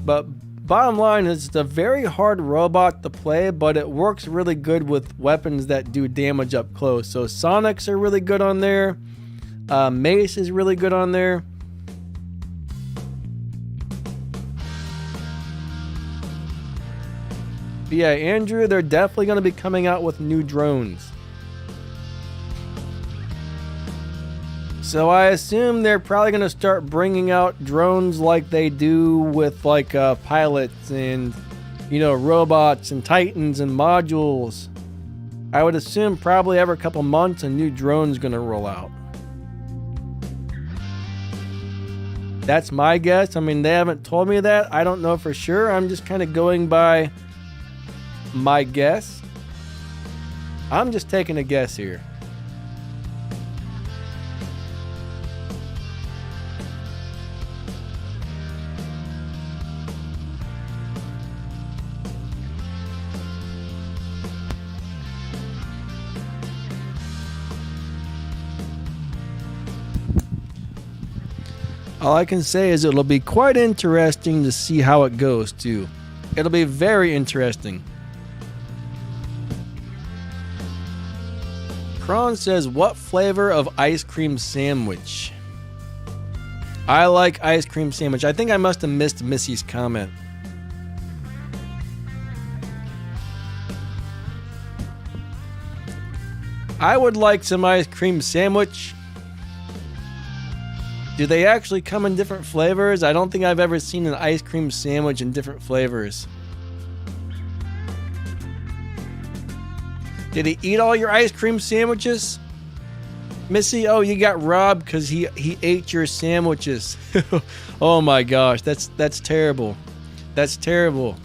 But bottom line is it's a very hard robot to play, but it works really good with weapons that do damage up close. So Sonics are really good on there. Mace is really good on there. But yeah, Andrew, they're definitely going to be coming out with new drones. So I assume they're probably going to start bringing out drones like they do with like pilots and, robots and titans and modules. I would assume probably every couple months a new drone's going to roll out. That's my guess. I mean, they haven't told me that. I don't know for sure. I'm just kind of going by my guess. I'm just taking a guess here. All I can say is it'll be quite interesting to see how it goes too. It'll be very interesting. Kron says, what flavor of ice cream sandwich? I like ice cream sandwich. I think I must have missed Missy's comment. I would like some ice cream sandwich. Do they actually come in different flavors? I don't think I've ever seen an ice cream sandwich in different flavors. Did he eat all your ice cream sandwiches? Missy, oh, you got robbed because he ate your sandwiches. Oh my gosh, that's terrible. That's terrible.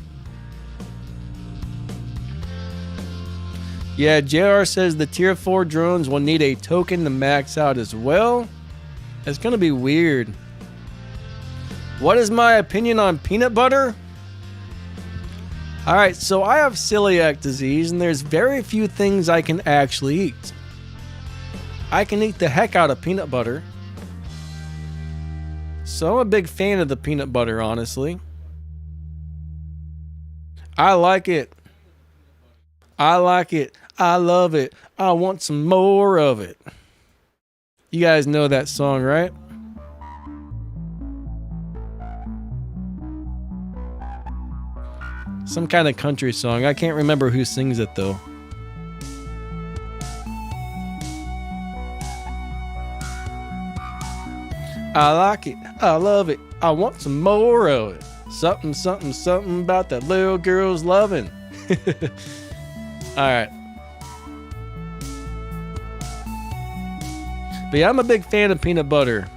Yeah, JR says the tier 4 drones will need a token to max out as well. It's gonna be weird. What is my opinion on peanut butter? Alright, so I have celiac disease, and there's very few things I can actually eat. I can eat the heck out of peanut butter. So I'm a big fan of the peanut butter, honestly. I like it. I like it. I love it. I want some more of it. You guys know that song, right? Some kind of country song. I can't remember who sings it though. I like it. I love it. I want some more of it. Something, something, something about that little girl's loving. Alright. But yeah, I'm a big fan of peanut butter.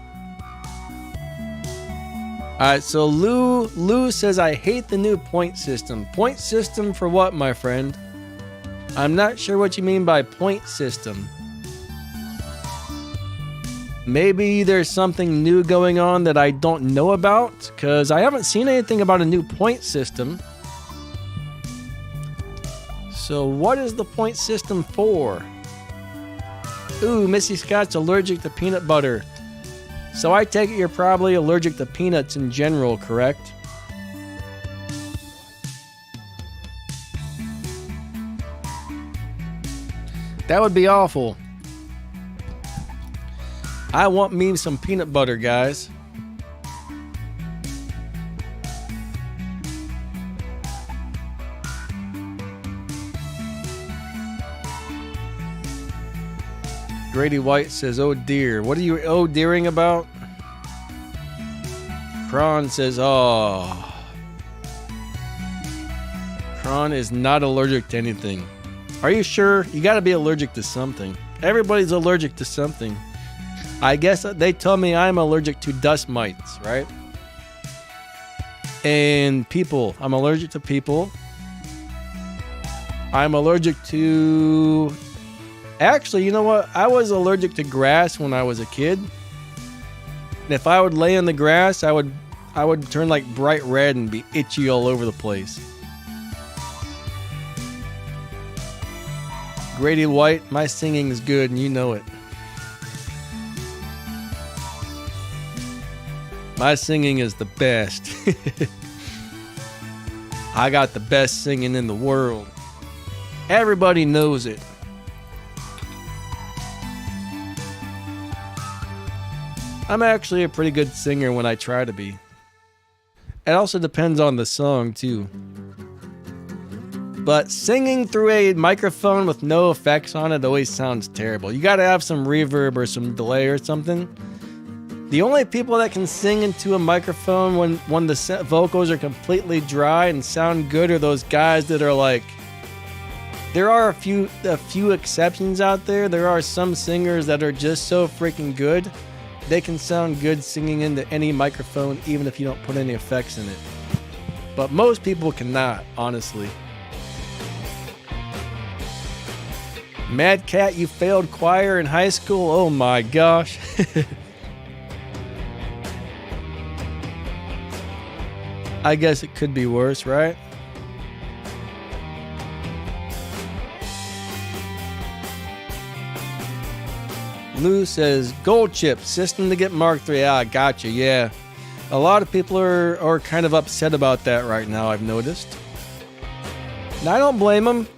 Alright, so Lou says, I hate the new point system. Point system for what, my friend? I'm not sure what you mean by point system. Maybe there's something new going on that I don't know about, because I haven't seen anything about a new point system. So what is the point system for? Ooh, Missy Scott's allergic to peanut butter. So I take it you're probably allergic to peanuts in general, correct? That would be awful. I want me some peanut butter, guys. Grady White says, oh dear. What are you oh dearing about? Kron says, oh. Kron is not allergic to anything. Are you sure? You gotta be allergic to something. Everybody's allergic to something. I guess they told me I'm allergic to dust mites, right? And people. I'm allergic to people. I'm allergic to... Actually, you know what? I was allergic to grass when I was a kid. And if I would lay in the grass, I would turn like bright red and be itchy all over the place. Grady White, my singing is good and you know it. My singing is the best. I got the best singing in the world. Everybody knows it. I'm actually a pretty good singer when I try to be. It also depends on the song too. But singing through a microphone with no effects on it always sounds terrible. You gotta have some reverb or some delay or something. The only people that can sing into a microphone when the vocals are completely dry and sound good are those guys that are like... There are a few exceptions out there. There are some singers that are just so freaking good. They can sound good singing into any microphone even if you don't put any effects in it. But most people cannot, honestly. Mad Cat, you failed choir in high school? Oh my gosh. I guess it could be worse, right? Lou says, gold chip, system to get Mark III. Ah, gotcha, yeah. A lot of people are kind of upset about that right now, I've noticed. And I don't blame them.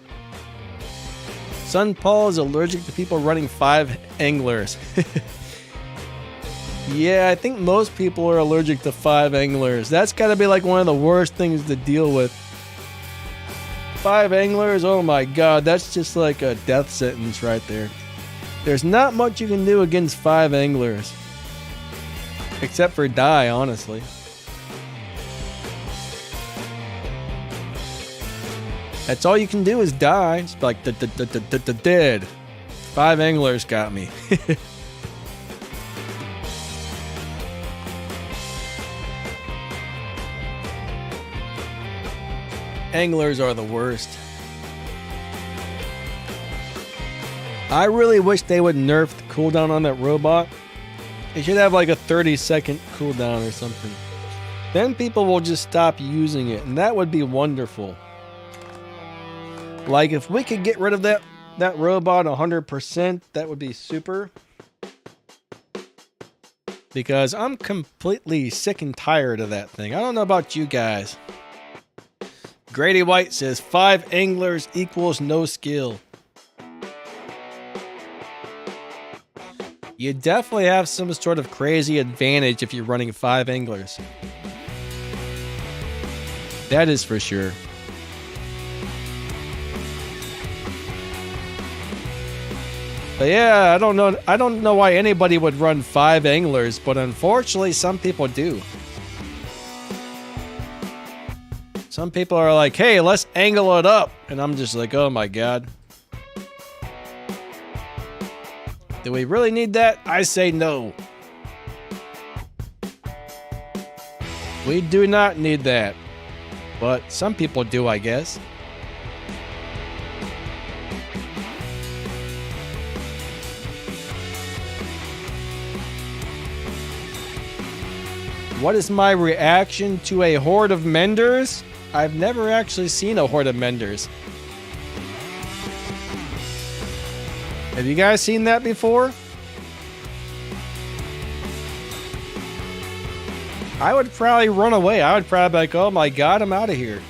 Son Paul is allergic to people running 5 anglers. Yeah, I think most people are allergic to 5 anglers. That's gotta be like one of the worst things to deal with. 5 anglers, oh my god, that's just like a death sentence right there. There's not much you can do against 5 anglers. Except for die, honestly. That's all you can do is die. It's like the dead. 5 anglers got me. Anglers are the worst. I really wish they would nerf the cooldown on that robot. It should have like a 30-second cooldown or something. Then people will just stop using it, and that would be wonderful. Like if we could get rid of that robot 100%, that would be super. Because I'm completely sick and tired of that thing. I don't know about you guys. Grady White says 5 anglers equals no skill. You definitely have some sort of crazy advantage if you're running 5 anglers. That is for sure. But yeah, I don't know why anybody would run 5 anglers, but unfortunately some people do. Some people are like, hey, let's angle it up. And I'm just like, oh my god. Do we really need that? I say no. We do not need that. But some people do, I guess. What is my reaction to a horde of menders? I've never actually seen a horde of menders. Have you guys seen that before? I would probably run away. I would probably be like, oh my god, I'm out of here.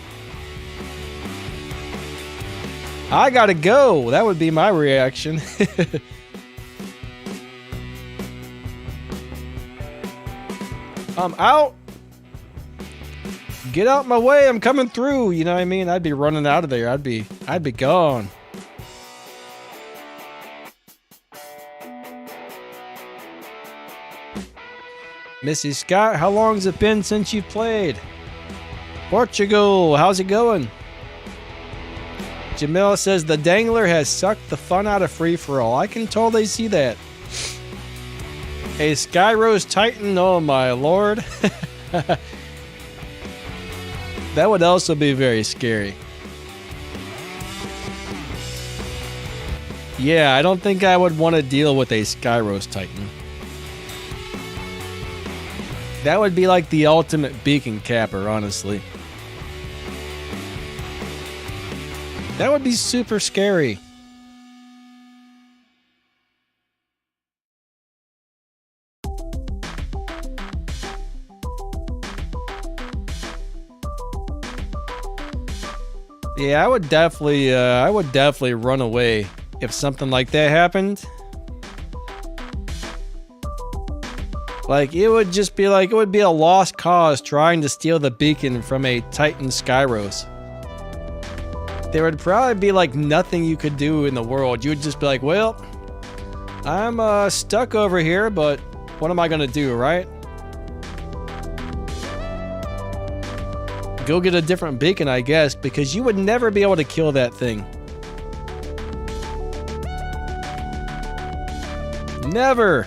I gotta go. That would be my reaction. I'm out. Get out my way. I'm coming through. You know what I mean? I'd be running out of there. I'd be gone. Missy Scott, how long has it been since you've played? Portugal, how's it going? Jamila says the dangler has sucked the fun out of free-for-all. I can totally see that. A Skyrose Titan, oh my lord. That would also be very scary. Yeah, I don't think I would want to deal with a Skyrose Titan. That would be like the ultimate beacon capper, honestly. That would be super scary. Yeah, I would definitely run away if something like that happened. Like, it would just be like, it would be a lost cause trying to steal the beacon from a Titan Skyros. There would probably be like nothing you could do in the world. You would just be like, well, I'm stuck over here, but what am I gonna do, right? Go get a different beacon, I guess, because you would never be able to kill that thing. Never!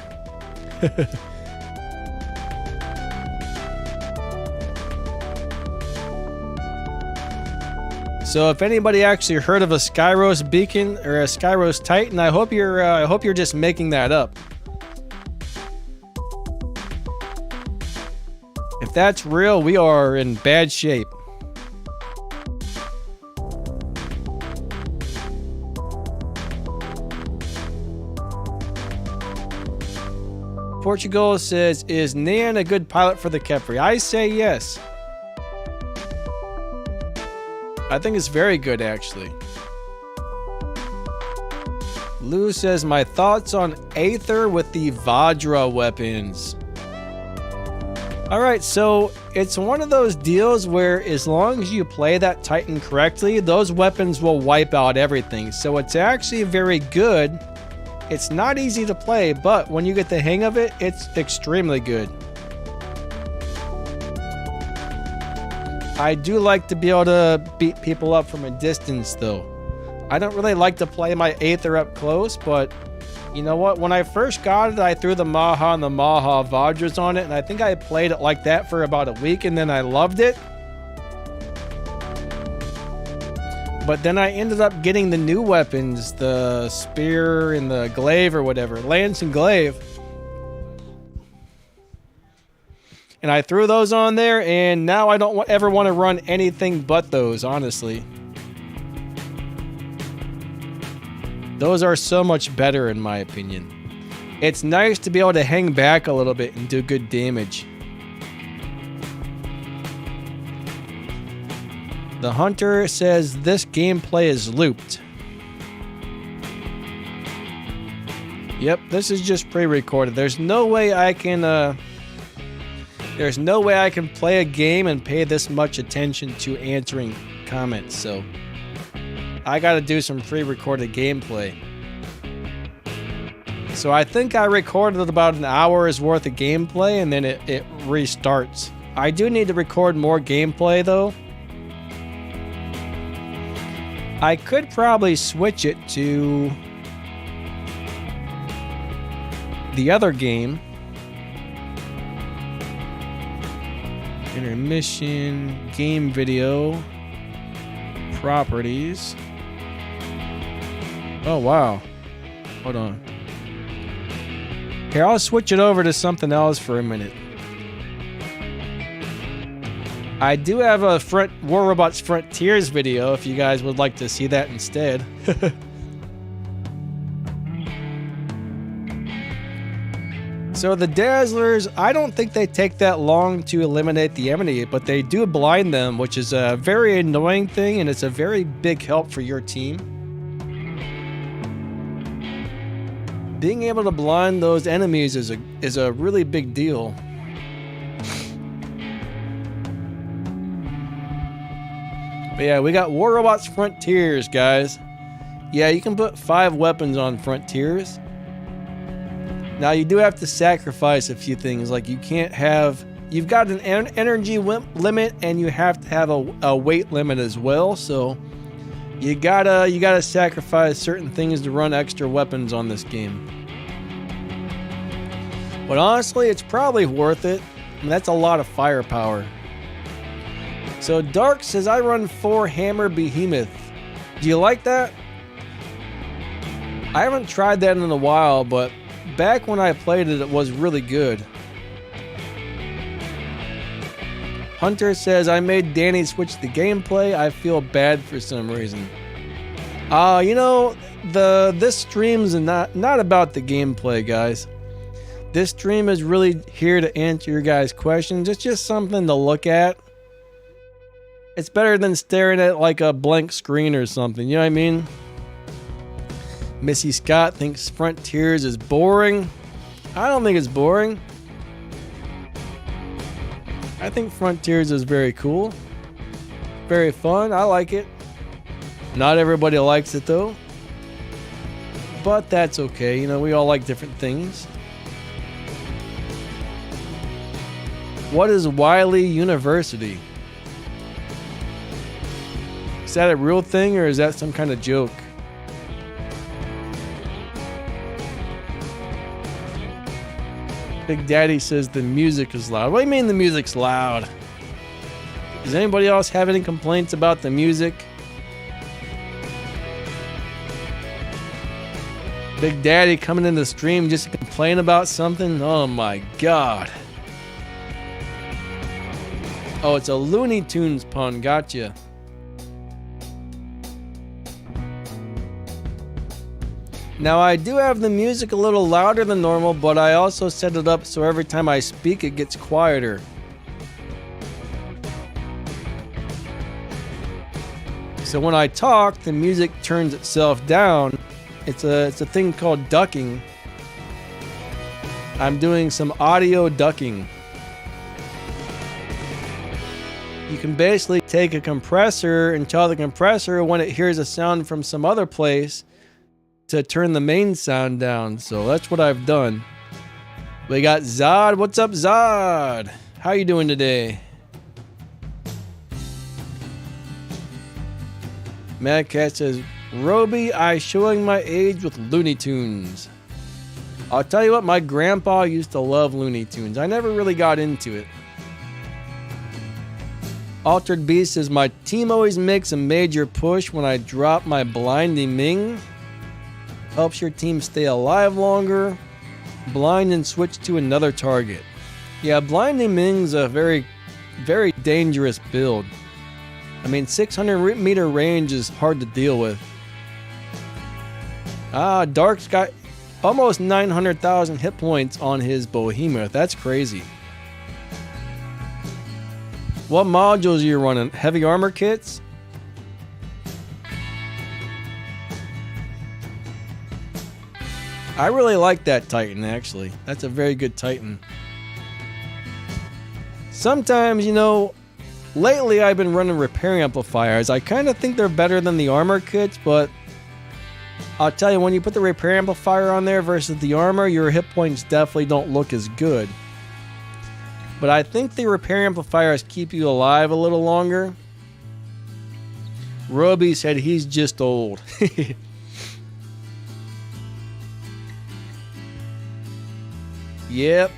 So if anybody actually heard of a Skyros beacon or a Skyros Titan, I hope you're just making that up. If that's real, we are in bad shape. Portugal says, is Nan a good pilot for the Kefri? I say yes. I think it's very good, actually. Lou says, my thoughts on Aether with the Vajra weapons. Alright, so it's one of those deals where as long as you play that Titan correctly, those weapons will wipe out everything. So it's actually very good. It's not easy to play, but when you get the hang of it, it's extremely good. I do like to be able to beat people up from a distance, though. I don't really like to play my Aether up close, but you know what? When I first got it, I threw the Maha and the Maha Vajras on it, and I think I played it like that for about a week, and then I loved it. But then I ended up getting the new weapons, the Spear and the Glaive or whatever, Lance and Glaive. And I threw those on there, and now I don't ever want to run anything but those, honestly. Those are so much better in my opinion. It's nice to be able to hang back a little bit and do good damage. The Hunter says this gameplay is looped. Yep, this is just pre-recorded. There's no way I can play a game and pay this much attention to answering comments, so I gotta do some pre-recorded gameplay. So I think I recorded about an hour's worth of gameplay and then it restarts. I do need to record more gameplay though. I could probably switch it to the other game. Intermission, game video, properties. Oh wow. Hold on. Here, I'll switch it over to something else for a minute. I do have a War Robots Frontiers video if you guys would like to see that instead. So the Dazzlers, I don't think they take that long to eliminate the enemy, but they do blind them, which is a very annoying thing, and it's a very big help for your team. Being able to blind those enemies is a really big deal. But yeah, we got War Robots Frontiers, guys. Yeah, you can put 5 weapons on Frontiers. Now you do have to sacrifice a few things, like you've got an energy limit and you have to have a weight limit as well, so you gotta sacrifice certain things to run extra weapons on this game. But honestly, it's probably worth it. I mean, that's a lot of firepower. So Dark says, I run 4 Hammer Behemoth. Do you like that? I haven't tried that in a while, but back when I played it, it was really good. Hunter says, I made Danny switch the gameplay. I feel bad for some reason. You know, this stream's not about the gameplay, guys. This stream is really here to answer your guys' questions. It's just something to look at. It's better than staring at like a blank screen or something, you know what I mean? Missy Scott thinks Frontiers is boring. I don't think it's boring. I think Frontiers is very cool. Very fun. I like it. Not everybody likes it though. But that's okay. You know, we all like different things. What is Wiley University? Is that a real thing or is that some kind of joke? Big Daddy says the music is loud. What do you mean the music's loud? Does anybody else have any complaints about the music? Big Daddy coming in the stream just to complain about something? Oh my god. Oh, it's a Looney Tunes pun. Gotcha. Now I do have the music a little louder than normal, but I also set it up so every time I speak it gets quieter. So when I talk, the music turns itself down. It's a thing called ducking. I'm doing some audio ducking. You can basically take a compressor and tell the compressor when it hears a sound from some other place to turn the main sound down. So that's what I've done. We got Zod. What's up, Zod? How you doing today? Mad Cat says, Roby, I showing my age with Looney Tunes. I'll tell you what, my grandpa used to love Looney Tunes. I never really got into it. Altered Beast says, my team always makes a major push when I drop my blinding Ming. Helps your team stay alive longer. Blind and switch to another target. Yeah, blinding Ming's a very, very dangerous build. I mean, 600 meter range is hard to deal with. Dark's got almost 900,000 hit points on his Behemoth. That's crazy. What modules are you running? Heavy armor kits? I really like that Titan, actually. That's a very good Titan. Sometimes, lately I've been running repair amplifiers. I kind of think they're better than the armor kits, but I'll tell you, when you put the repair amplifier on there versus the armor, your hit points definitely don't look as good. But I think the repair amplifiers keep you alive a little longer. Roby said he's just old. Yep,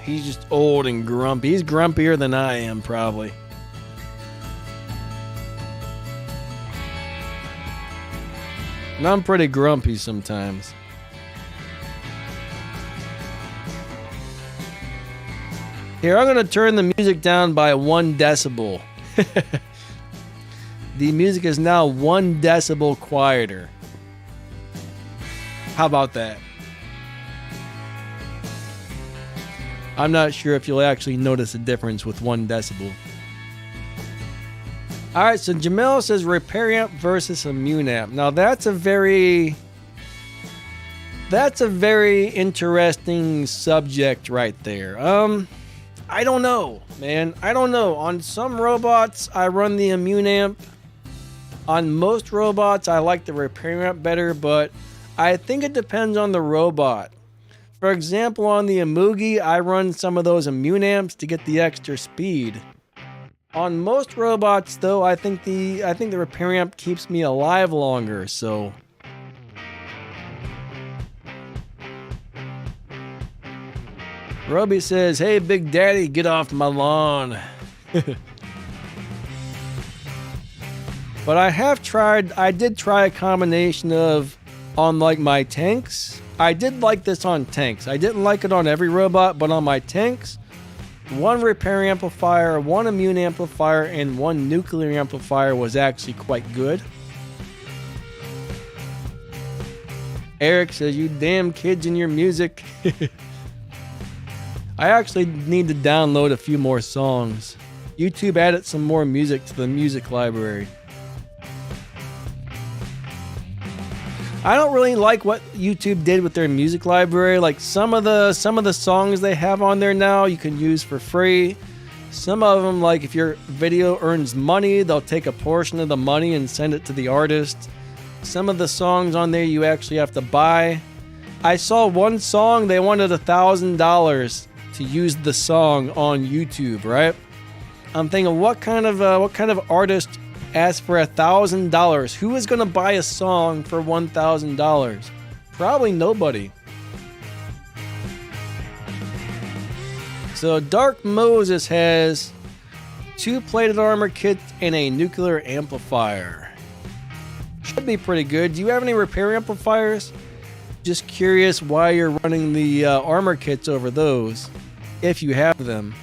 he's just old and grumpy. He's grumpier than I am, probably. And I'm pretty grumpy sometimes. Here, I'm going to turn the music down by 1 decibel. The music is now 1 decibel quieter. How about that? I'm not sure if you'll actually notice a difference with 1 decibel. Alright, so Jamil says repair amp versus immune amp. Now that's a very interesting subject right there. I don't know, man. I don't know. On some robots, I run the immune amp. On most robots, I like the repair amp better, but I think it depends on the robot. For example, on the Amugi, I run some of those immune amps to get the extra speed. On most robots, though, I think the repair amp keeps me alive longer, so... Roby says, "Hey, Big Daddy, get off my lawn." But I did try a combination of, on like my tanks. I did like this on tanks. I didn't like it on every robot, but on my tanks, 1 repair amplifier, 1 immune amplifier, and 1 nuclear amplifier was actually quite good. Eric says, "You damn kids and your music." I actually need to download a few more songs. YouTube added some more music to the music library. I don't really like what YouTube did with their music library. Like some of the songs they have on there now you can use for free. Some of them, like if your video earns money, they'll take a portion of the money and send it to the artist. Some of the songs on there you actually have to buy. I saw one song they wanted $1,000 to use the song on YouTube, right? I'm thinking, what kind of artist asked for $1,000? Who is going to buy a song for $1,000? Probably nobody. So Dark Moses has 2 plated armor kits and a nuclear amplifier. Should be pretty good. Do you have any repair amplifiers? Just curious why you're running the armor kits over those, if you have them.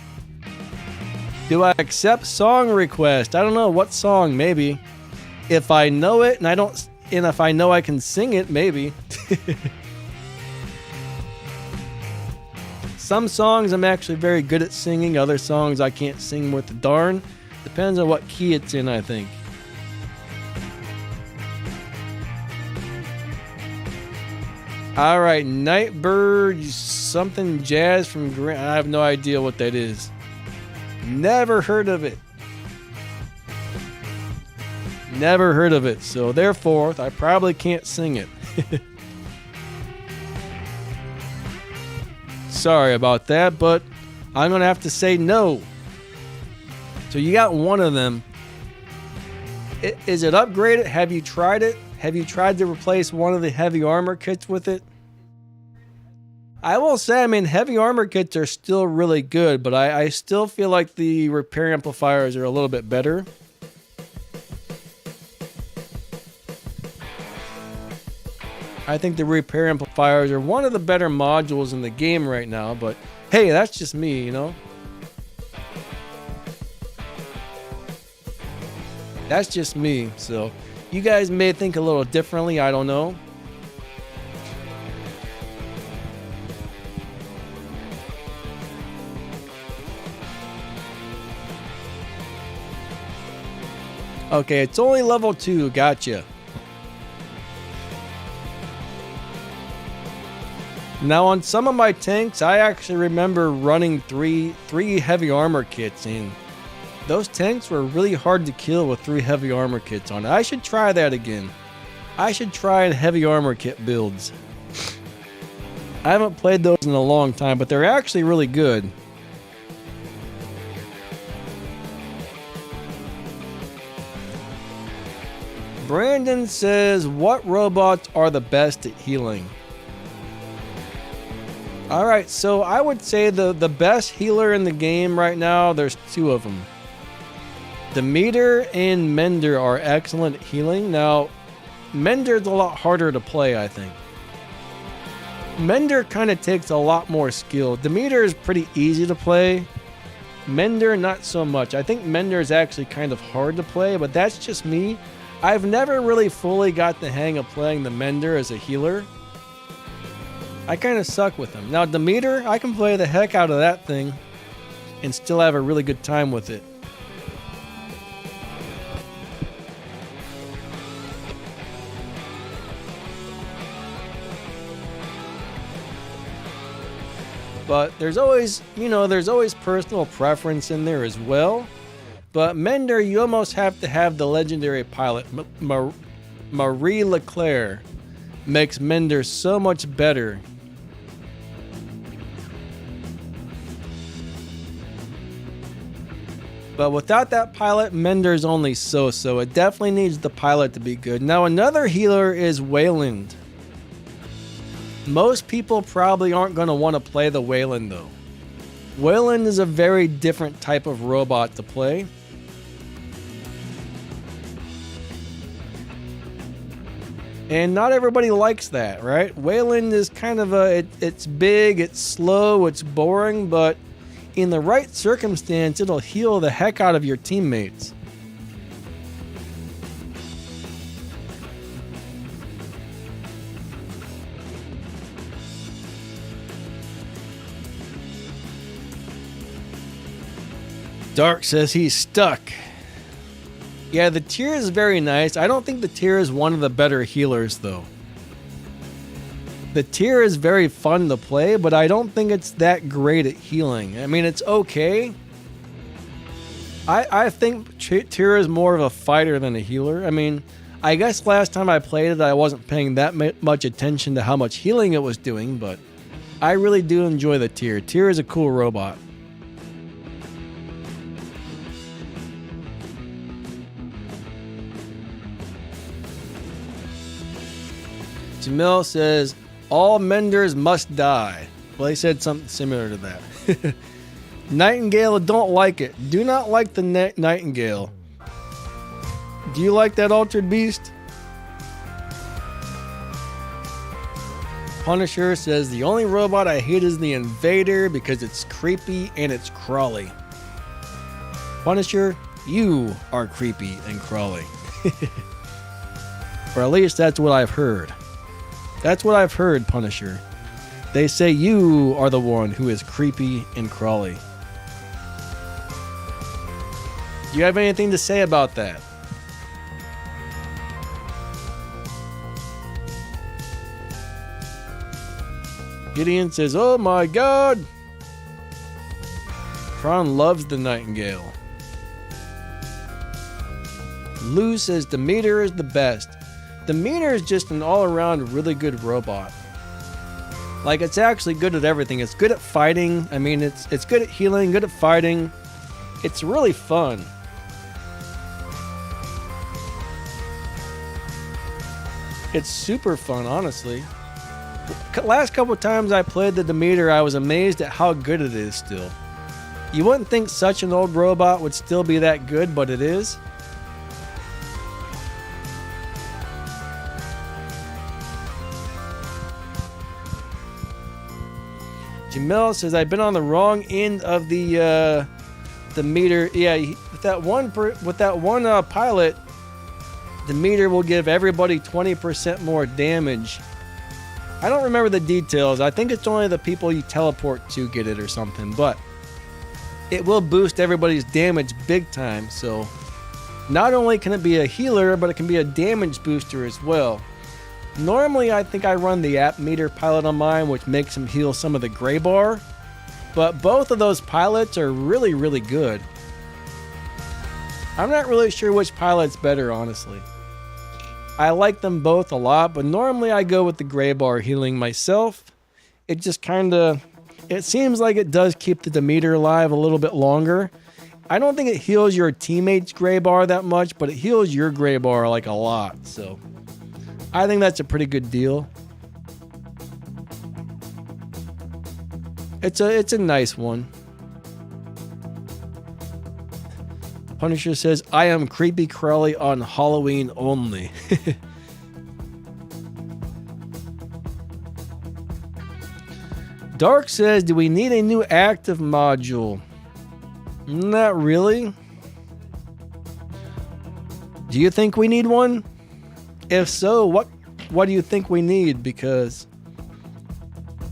Do I accept song request? I don't know. What song? Maybe. If I know it and if I know I can sing it, maybe. Some songs I'm actually very good at singing. Other songs I can't sing worth a darn. Depends on what key it's in, I think. Alright, Nightbird, something jazz from Grant. I have no idea what that is. Never heard of it. Never heard of it. So therefore, I probably can't sing it. Sorry about that, but I'm going to have to say no. So you got one of them. Is it upgraded? Have you tried it? Have you tried to replace one of the heavy armor kits with it? I will say, heavy armor kits are still really good, but I still feel like the repair amplifiers are a little bit better. I think the repair amplifiers are one of the better modules in the game right now, but hey, that's just me, you know? That's just me, so you guys may think a little differently, I don't know. Okay, it's only level 2, gotcha. Now on some of my tanks, I actually remember running three heavy armor kits, and those tanks were really hard to kill with 3 heavy armor kits on it. I should try that again. I should try heavy armor kit builds. I haven't played those in a long time, but they're actually really good. Brandon says, what robots are the best at healing? Alright, so I would say the best healer in the game right now, there's 2 of them. Demeter and Mender are excellent at healing. Now, Mender's a lot harder to play, I think. Mender kind of takes a lot more skill. Demeter is pretty easy to play. Mender, not so much. I think Mender is actually kind of hard to play, but that's just me. I've never really fully got the hang of playing the Mender as a healer. I kind of suck with him. Now, Demeter, I can play the heck out of that thing and still have a really good time with it. But there's always, there's always personal preference in there as well. But Mender, you almost have to have the legendary pilot. Marie Leclerc makes Mender so much better. But without that pilot, Mender's only so-so. It definitely needs the pilot to be good. Now, another healer is Wayland. Most people probably aren't going to want to play the Wayland, though. Wayland is a very different type of robot to play. And not everybody likes that, right? Wayland is kind of it's big, it's slow, it's boring, but in the right circumstance, it'll heal the heck out of your teammates. Dark says he's stuck. Yeah, the tier is very nice. I don't think the tier is one of the better healers, though. The tier is very fun to play, but I don't think it's that great at healing. I mean, it's okay. I think tier is more of a fighter than a healer. I mean, I guess last time I played it, I wasn't paying that much attention to how much healing it was doing, but I really do enjoy the tier. Tier is a cool robot. Jamil says, all Menders must die. Well, he said something similar to that. Nightingale, don't like it. Do not like the Nightingale. Do you like that Altered Beast? Punisher says, the only robot I hate is the Invader because it's creepy and it's crawly. Punisher, you are creepy and crawly. Or at least that's what I've heard. That's what I've heard, Punisher. They say you are the one who is creepy and crawly. Do you have anything to say about that? Gideon says, oh my god! Kron loves the Nightingale. Lou says Demeter is the best. Demeter is just an all-around really good robot. Like, it's actually good at everything. It's good at fighting. I mean, it's good at healing, good at fighting. It's really fun. It's super fun, honestly. Last couple times I played the Demeter, I was amazed at how good it is still. You wouldn't think such an old robot would still be that good, but it is. Jamil says, I've been on the wrong end of the meter. Yeah, with that one pilot, the meter will give everybody 20% more damage. I don't remember the details. I think it's only the people you teleport to get it or something, but it will boost everybody's damage big time. So not only can it be a healer, but it can be a damage booster as well. Normally, I think I run the app meter pilot on mine, which makes him heal some of the gray bar. But both of those pilots are really, really good. I'm not really sure which pilot's better, honestly. I like them both a lot, but normally I go with the gray bar healing myself. It just it seems like it does keep the Demeter alive a little bit longer. I don't think it heals your teammate's gray bar that much, but it heals your gray bar like a lot. So I think that's a pretty good deal. It's a nice one. Punisher says, I am Creepy Crawly on Halloween only. Dark says, do we need a new active module? Not really. Do you think we need one? If so, what do you think we need? Because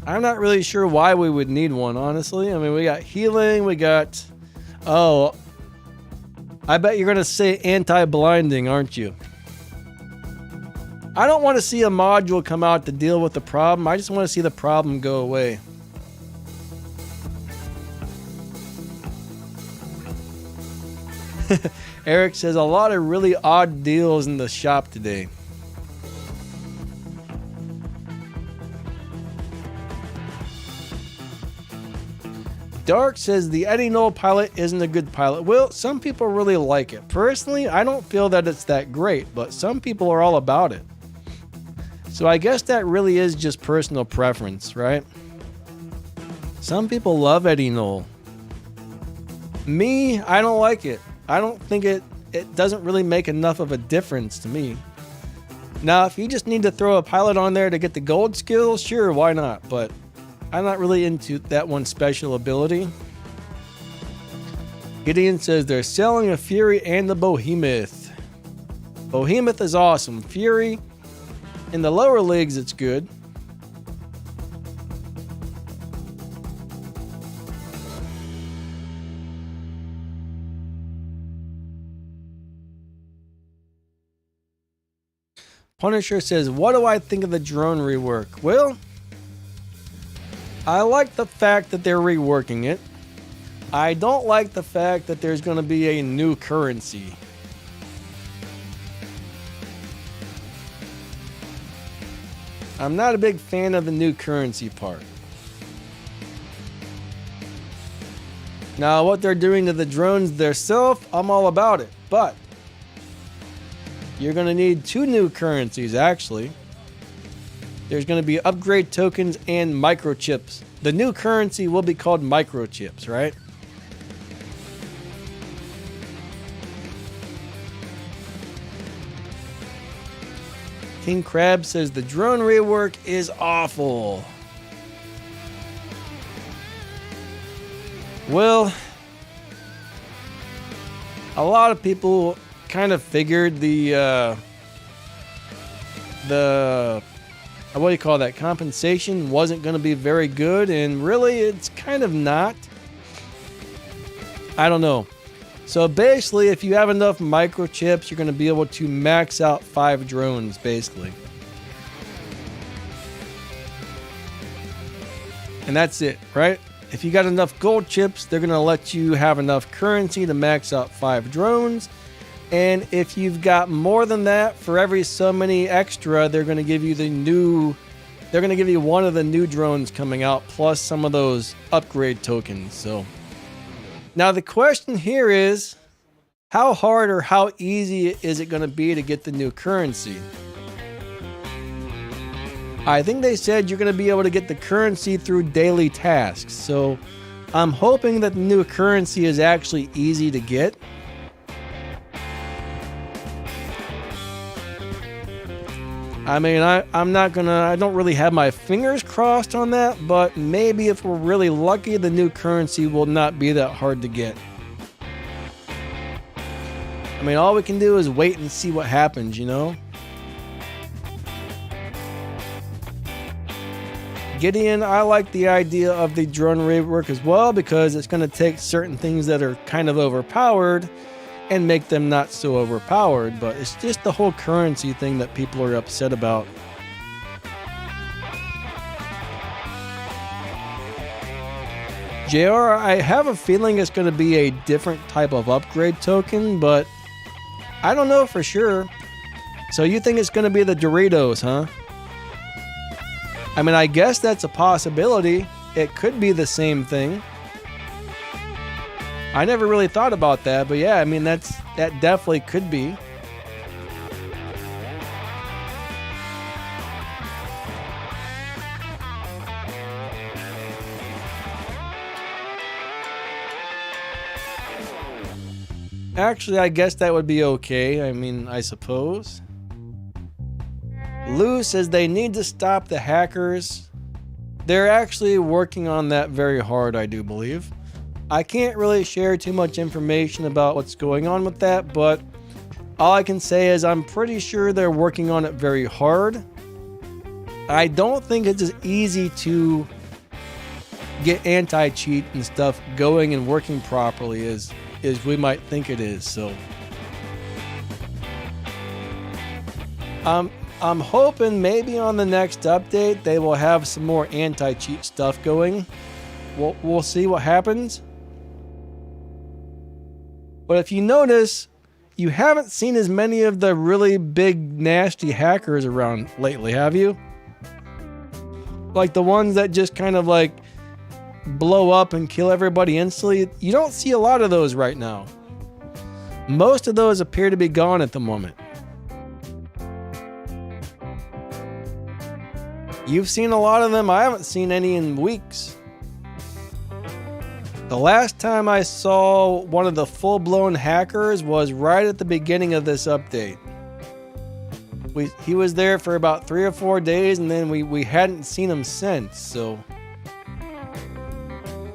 I'm not really sure why we would need one, honestly. I mean, we got healing, we got... Oh, I bet you're going to say anti-blinding, aren't you? I don't want to see a module come out to deal with the problem. I just want to see the problem go away. Eric says, a lot of really odd deals in the shop today. Dark says the Eddie Knoll pilot isn't a good pilot. Well, some people really like it. Personally, I don't feel that it's that great, but some people are all about it. So I guess that really is just personal preference, right? Some people love Eddie Knoll. Me, I don't like it. I don't think it doesn't really make enough of a difference to me. Now, if you just need to throw a pilot on there to get the gold skill, sure, why not? But I'm not really into that one special ability. Gideon says they're selling a Fury and the Behemoth. Behemoth is awesome. Fury, in the lower leagues, it's good. Punisher says, what do I think of the drone rework? Well, I like the fact that they're reworking it. I don't like the fact that there's going to be a new currency. I'm not a big fan of the new currency part. Now, what they're doing to the drones themselves, I'm all about it. But you're going to need 2 new currencies, actually. There's going to be upgrade tokens and microchips. The new currency will be called microchips, right? King Crab says the drone rework is awful. Well, a lot of people kind of figured the what do you call that, compensation wasn't going to be very good, and really it's kind of not. I don't know. So basically, if you have enough microchips, you're going to be able to max out 5 drones, basically. And that's it, right? If you got enough gold chips, they're going to let you have enough currency to max out 5 drones. And if you've got more than that, for every so many extra, they're going to give you they're going to give you one of the new drones coming out, plus some of those upgrade tokens. So now the question here is, how hard or how easy is it going to be to get the new currency? I think they said you're going to be able to get the currency through daily tasks. So I'm hoping that the new currency is actually easy to get. I mean, I don't really have my fingers crossed on that, but maybe if we're really lucky, the new currency will not be that hard to get. I mean, all we can do is wait and see what happens, you know? Gideon, I like the idea of the drone rework as well, because it's going to take certain things that are kind of overpowered and make them not so overpowered, but it's just the whole currency thing that people are upset about. JR, I have a feeling it's going to be a different type of upgrade token, but I don't know for sure. So you think it's going to be the Doritos, huh? I mean, I guess that's a possibility. It could be the same thing. I never really thought about that, but yeah, I mean, that definitely could be. Actually, I guess that would be okay. I mean, I suppose. Lou says they need to stop the hackers. They're actually working on that very hard, I do believe. I can't really share too much information about what's going on with that, but all I can say is I'm pretty sure they're working on it very hard. I don't think it's as easy to get anti-cheat and stuff going and working properly as we might think it is, so I'm hoping maybe on the next update they will have some more anti-cheat stuff going. We'll see what happens. But if you notice, you haven't seen as many of the really big nasty hackers around lately, have you? Like the ones that just kind of like blow up and kill everybody instantly. You don't see a lot of those right now. Most of those appear to be gone at the moment. You've seen a lot of them. I haven't seen any in weeks. The last time I saw one of the full-blown hackers was right at the beginning of this update. He was there for about 3 or 4 days, and then we hadn't seen him since, so.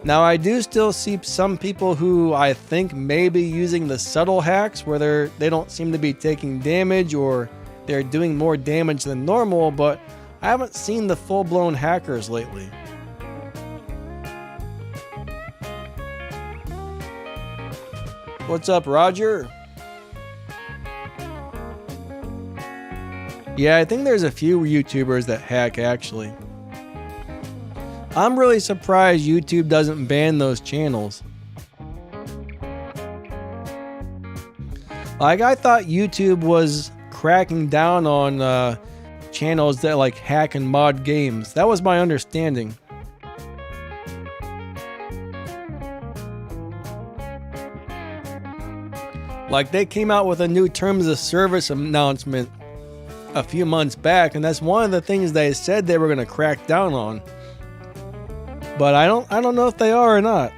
Now I do still see some people who I think may be using the subtle hacks where they don't seem to be taking damage or they're doing more damage than normal, but I haven't seen the full-blown hackers lately. What's up, Roger? Yeah, I think there's a few YouTubers that hack, actually. I'm really surprised YouTube doesn't ban those channels. Like, I thought YouTube was cracking down on channels that like hack and mod games. That was my understanding. Like, they came out with a new terms of service announcement a few months back, and that's one of the things they said they were going to crack down on. But I don't know if they are or not.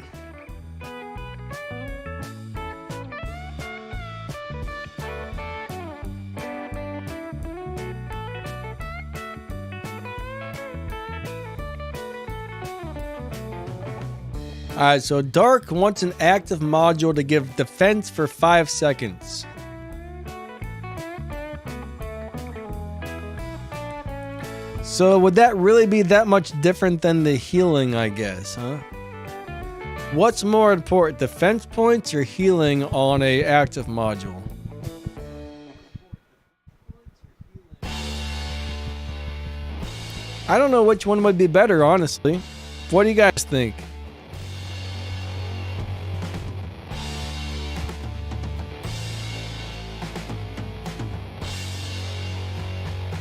Alright, so Dark wants an active module to give defense for 5 seconds. So would that really be that much different than the healing, I guess, huh? What's more important, defense points or healing on a active module? I don't know which one would be better, honestly. What do you guys think?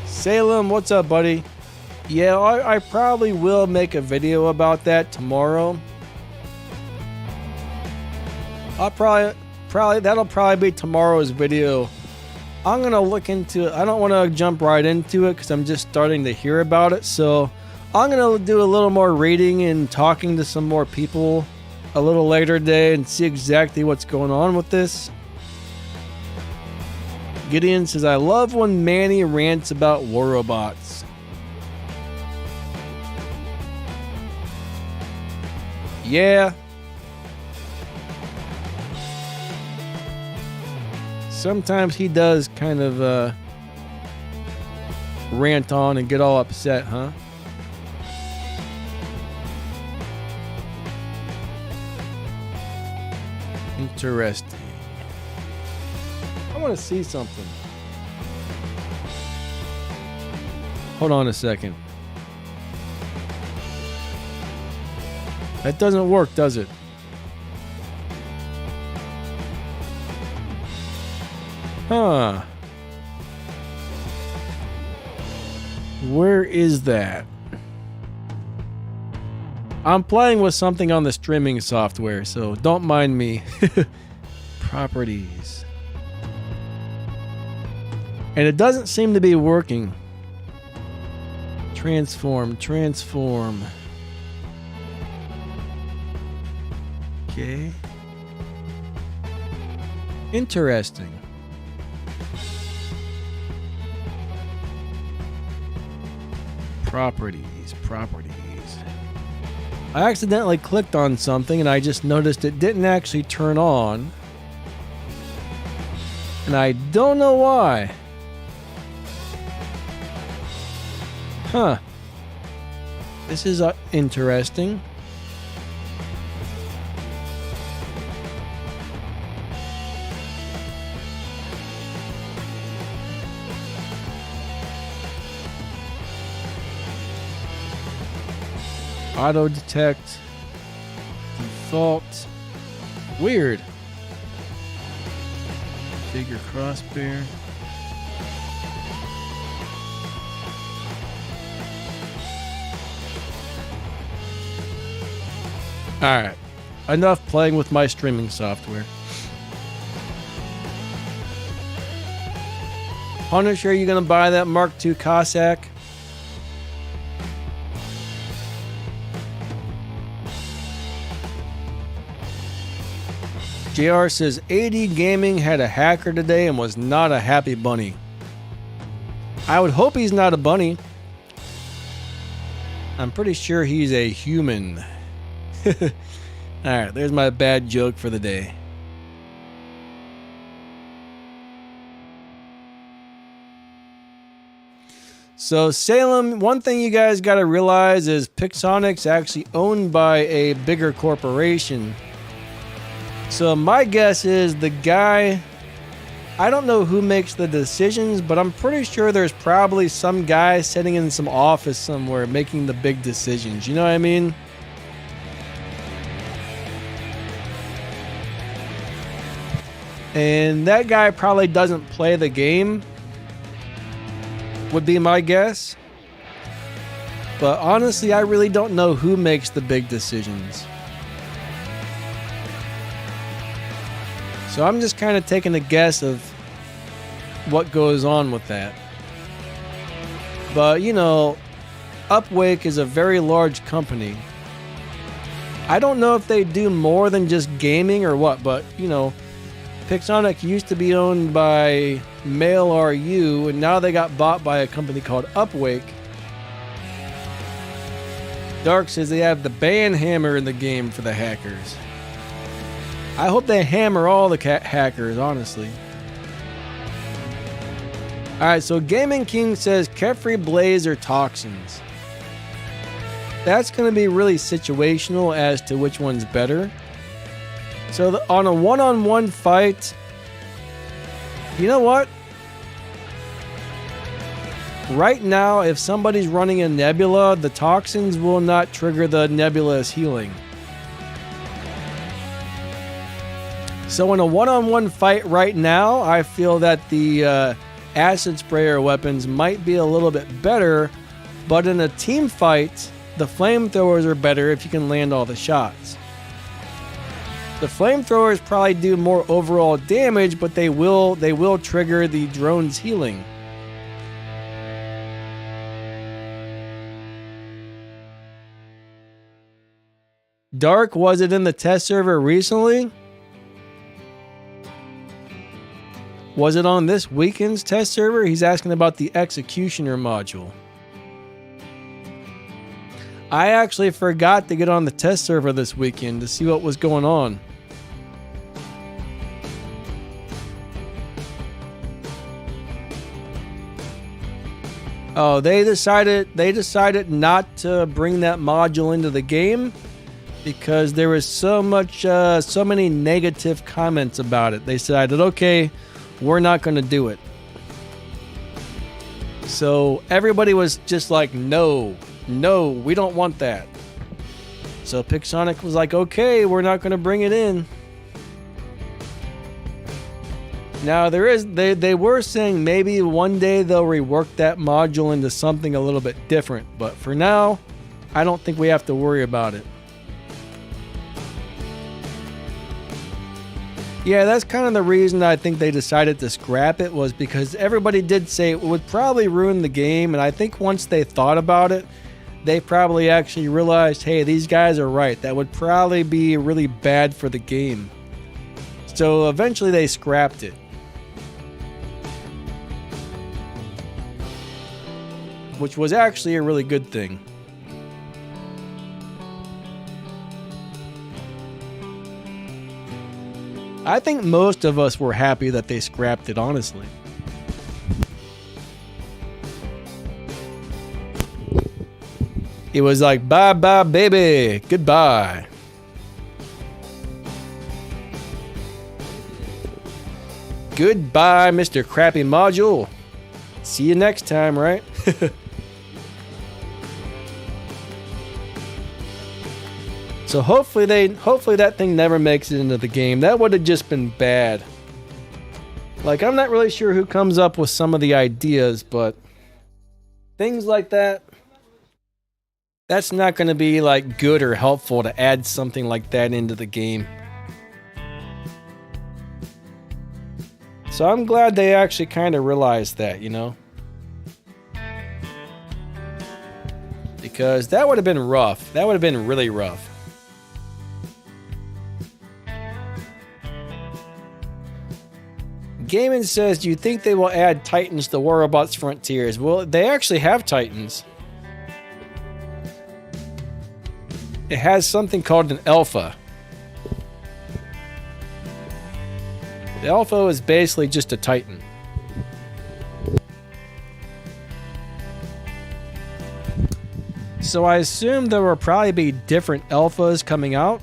Salem, what's up, buddy? Yeah, I probably will make a video about that tomorrow. That'll probably be tomorrow's video. I'm gonna look into it. I don't want to jump right into it because I'm just starting to hear about it. So I'm gonna do a little more reading and talking to some more people a little later today and see exactly what's going on with this. Gideon says, I love when Manny rants about war robots. Yeah. Sometimes he does kind of rant on and get all upset, huh? Interesting. I want to see something. Hold on a second. That doesn't work, does it? Huh. Where is that? I'm playing with something on the streaming software, so don't mind me. Properties. And it doesn't seem to be working. Transform. Okay. Interesting. Properties. I accidentally clicked on something and I just noticed it didn't actually turn on. And I don't know why. Huh. This is interesting. Auto detect. Default. Weird. Figure crossbear. Alright. Enough playing with my streaming software. Punisher, you gonna buy that Mark II Cossack? JR says, AD Gaming had a hacker today and was not a happy bunny. I would hope he's not a bunny. I'm pretty sure he's a human. Alright, there's my bad joke for the day. So Salem, one thing you guys got to realize is Pixonic's actually owned by a bigger corporation. So my guess is the guy, I don't know who makes the decisions, but I'm pretty sure there's probably some guy sitting in some office somewhere making the big decisions. You know what I mean? And that guy probably doesn't play the game, would be my guess. But honestly, I really don't know who makes the big decisions. So I'm just kind of taking a guess of what goes on with that. But, you know, Upwake is a very large company. I don't know if they do more than just gaming or what, but, you know, Pixonic used to be owned by Mail.ru, and now they got bought by a company called Upwake. Dark says they have the ban hammer in the game for the hackers. I hope they hammer all the hackers, honestly. Alright, so Gaming King says Carefree Blaze or Toxins. That's going to be really situational as to which one's better. So on a one-on-one fight, you know what? Right now, if somebody's running a Nebula, the Toxins will not trigger the Nebula's healing. So in a one-on-one fight right now, I feel that the acid sprayer weapons might be a little bit better, but in a team fight, the flamethrowers are better if you can land all the shots. The flamethrowers probably do more overall damage, but they will trigger the drone's healing. Dark, was it in the test server recently? Was it on this weekend's test server? He's asking about the Executioner module. I actually forgot to get on the test server this weekend to see what was going on. Oh, they decided not to bring that module into the game because there was so many negative comments about it. They decided, okay, we're not going to do it. So everybody was just like, no, we don't want that. So Pixonic was like, okay, we're not going to bring it in. Now they were saying maybe one day they'll rework that module into something a little bit different, but for now, I don't think we have to worry about it. Yeah, that's kind of the reason I think they decided to scrap it, was because everybody did say it would probably ruin the game, and I think once they thought about it, they probably actually realized, hey, these guys are right. That would probably be really bad for the game. So eventually they scrapped it. Which was actually a really good thing. I think most of us were happy that they scrapped it, honestly. It was like, bye bye baby, goodbye. Goodbye, Mr. Crappy Module. See you next time, right? So hopefully that thing never makes it into the game. That would have just been bad. Like, I'm not really sure who comes up with some of the ideas, but things like that, that's not going to be like good or helpful to add something like that into the game. So I'm glad they actually kind of realized that, you know? Because that would have been rough. That would have been really rough. Gaiman says, do you think they will add Titans to War Robots Frontiers? Well, they actually have Titans. It has something called an alpha. The alpha is basically just a Titan. So I assume there will probably be different alphas coming out.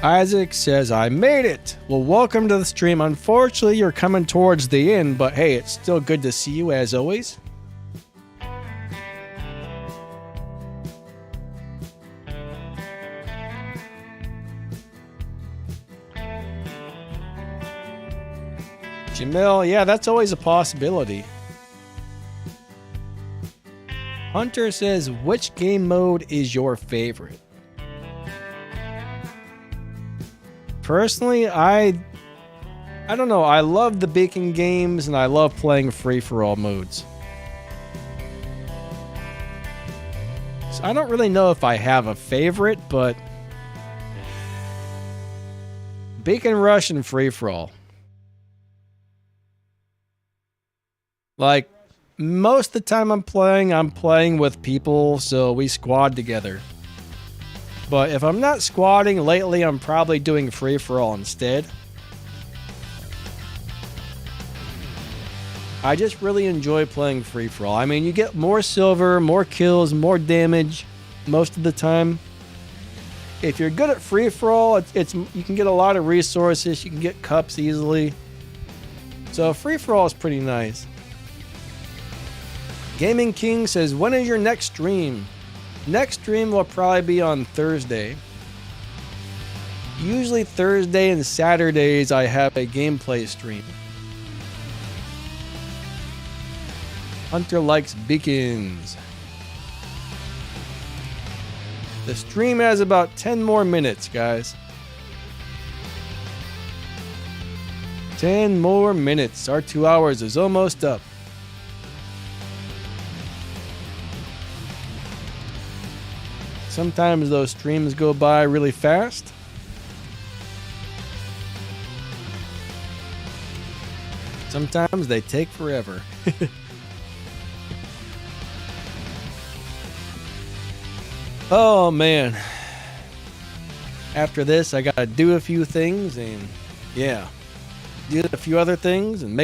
Isaac says, I made it! Well, welcome to the stream. Unfortunately, you're coming towards the end, but hey, it's still good to see you as always. Jamil, yeah, that's always a possibility. Hunter says, which game mode is your favorite? Personally, I don't know. I love the Beacon games and I love playing free-for-all modes. So I don't really know if I have a favorite, but Beacon Rush and free-for-all. Like, most of the time I'm playing with people, so we squad together. But if I'm not squatting lately, I'm probably doing free-for-all instead. I just really enjoy playing free-for-all. I mean, you get more silver, more kills, more damage most of the time. If you're good at free-for-all, you can get a lot of resources. You can get cups easily. So free-for-all is pretty nice. Gaming King says, when is your next stream? Next stream will probably be on Thursday. Usually Thursday and Saturdays I have a gameplay stream. Hunter likes beacons. The stream has about 10 more minutes, guys. 10 more minutes. Our 2 hours is almost up. Sometimes those streams go by really fast. Sometimes they take forever. Oh man. After this, I gotta do a few things and yeah, do a few other things and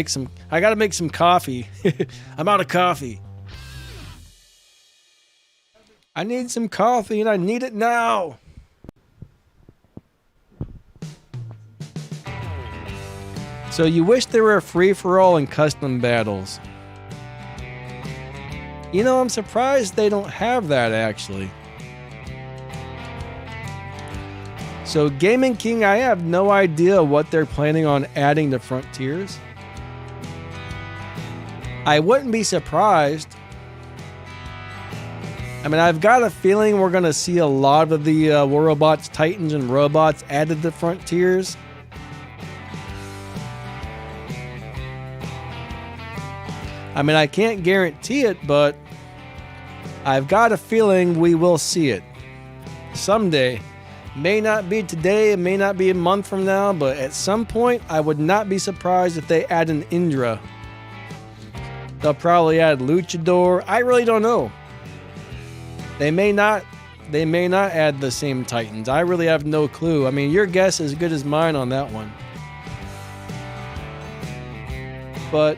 I gotta make some coffee. I'm out of coffee. I need some coffee and I need it now. So you wish there were a free-for-all and custom battles. You know, I'm surprised they don't have that, actually. So Gaming King, I have no idea what they're planning on adding to Frontiers. I wouldn't be surprised. I mean, I've got a feeling we're going to see a lot of the War Robots, Titans, and Robots added to Frontiers. I mean, I can't guarantee it, but I've got a feeling we will see it someday. May not be today, it may not be a month from now, but at some point, I would not be surprised if they add an Indra. They'll probably add Luchador. I really don't know. They may not add the same Titans. I really have no clue. I mean, your guess is as good as mine on that one. But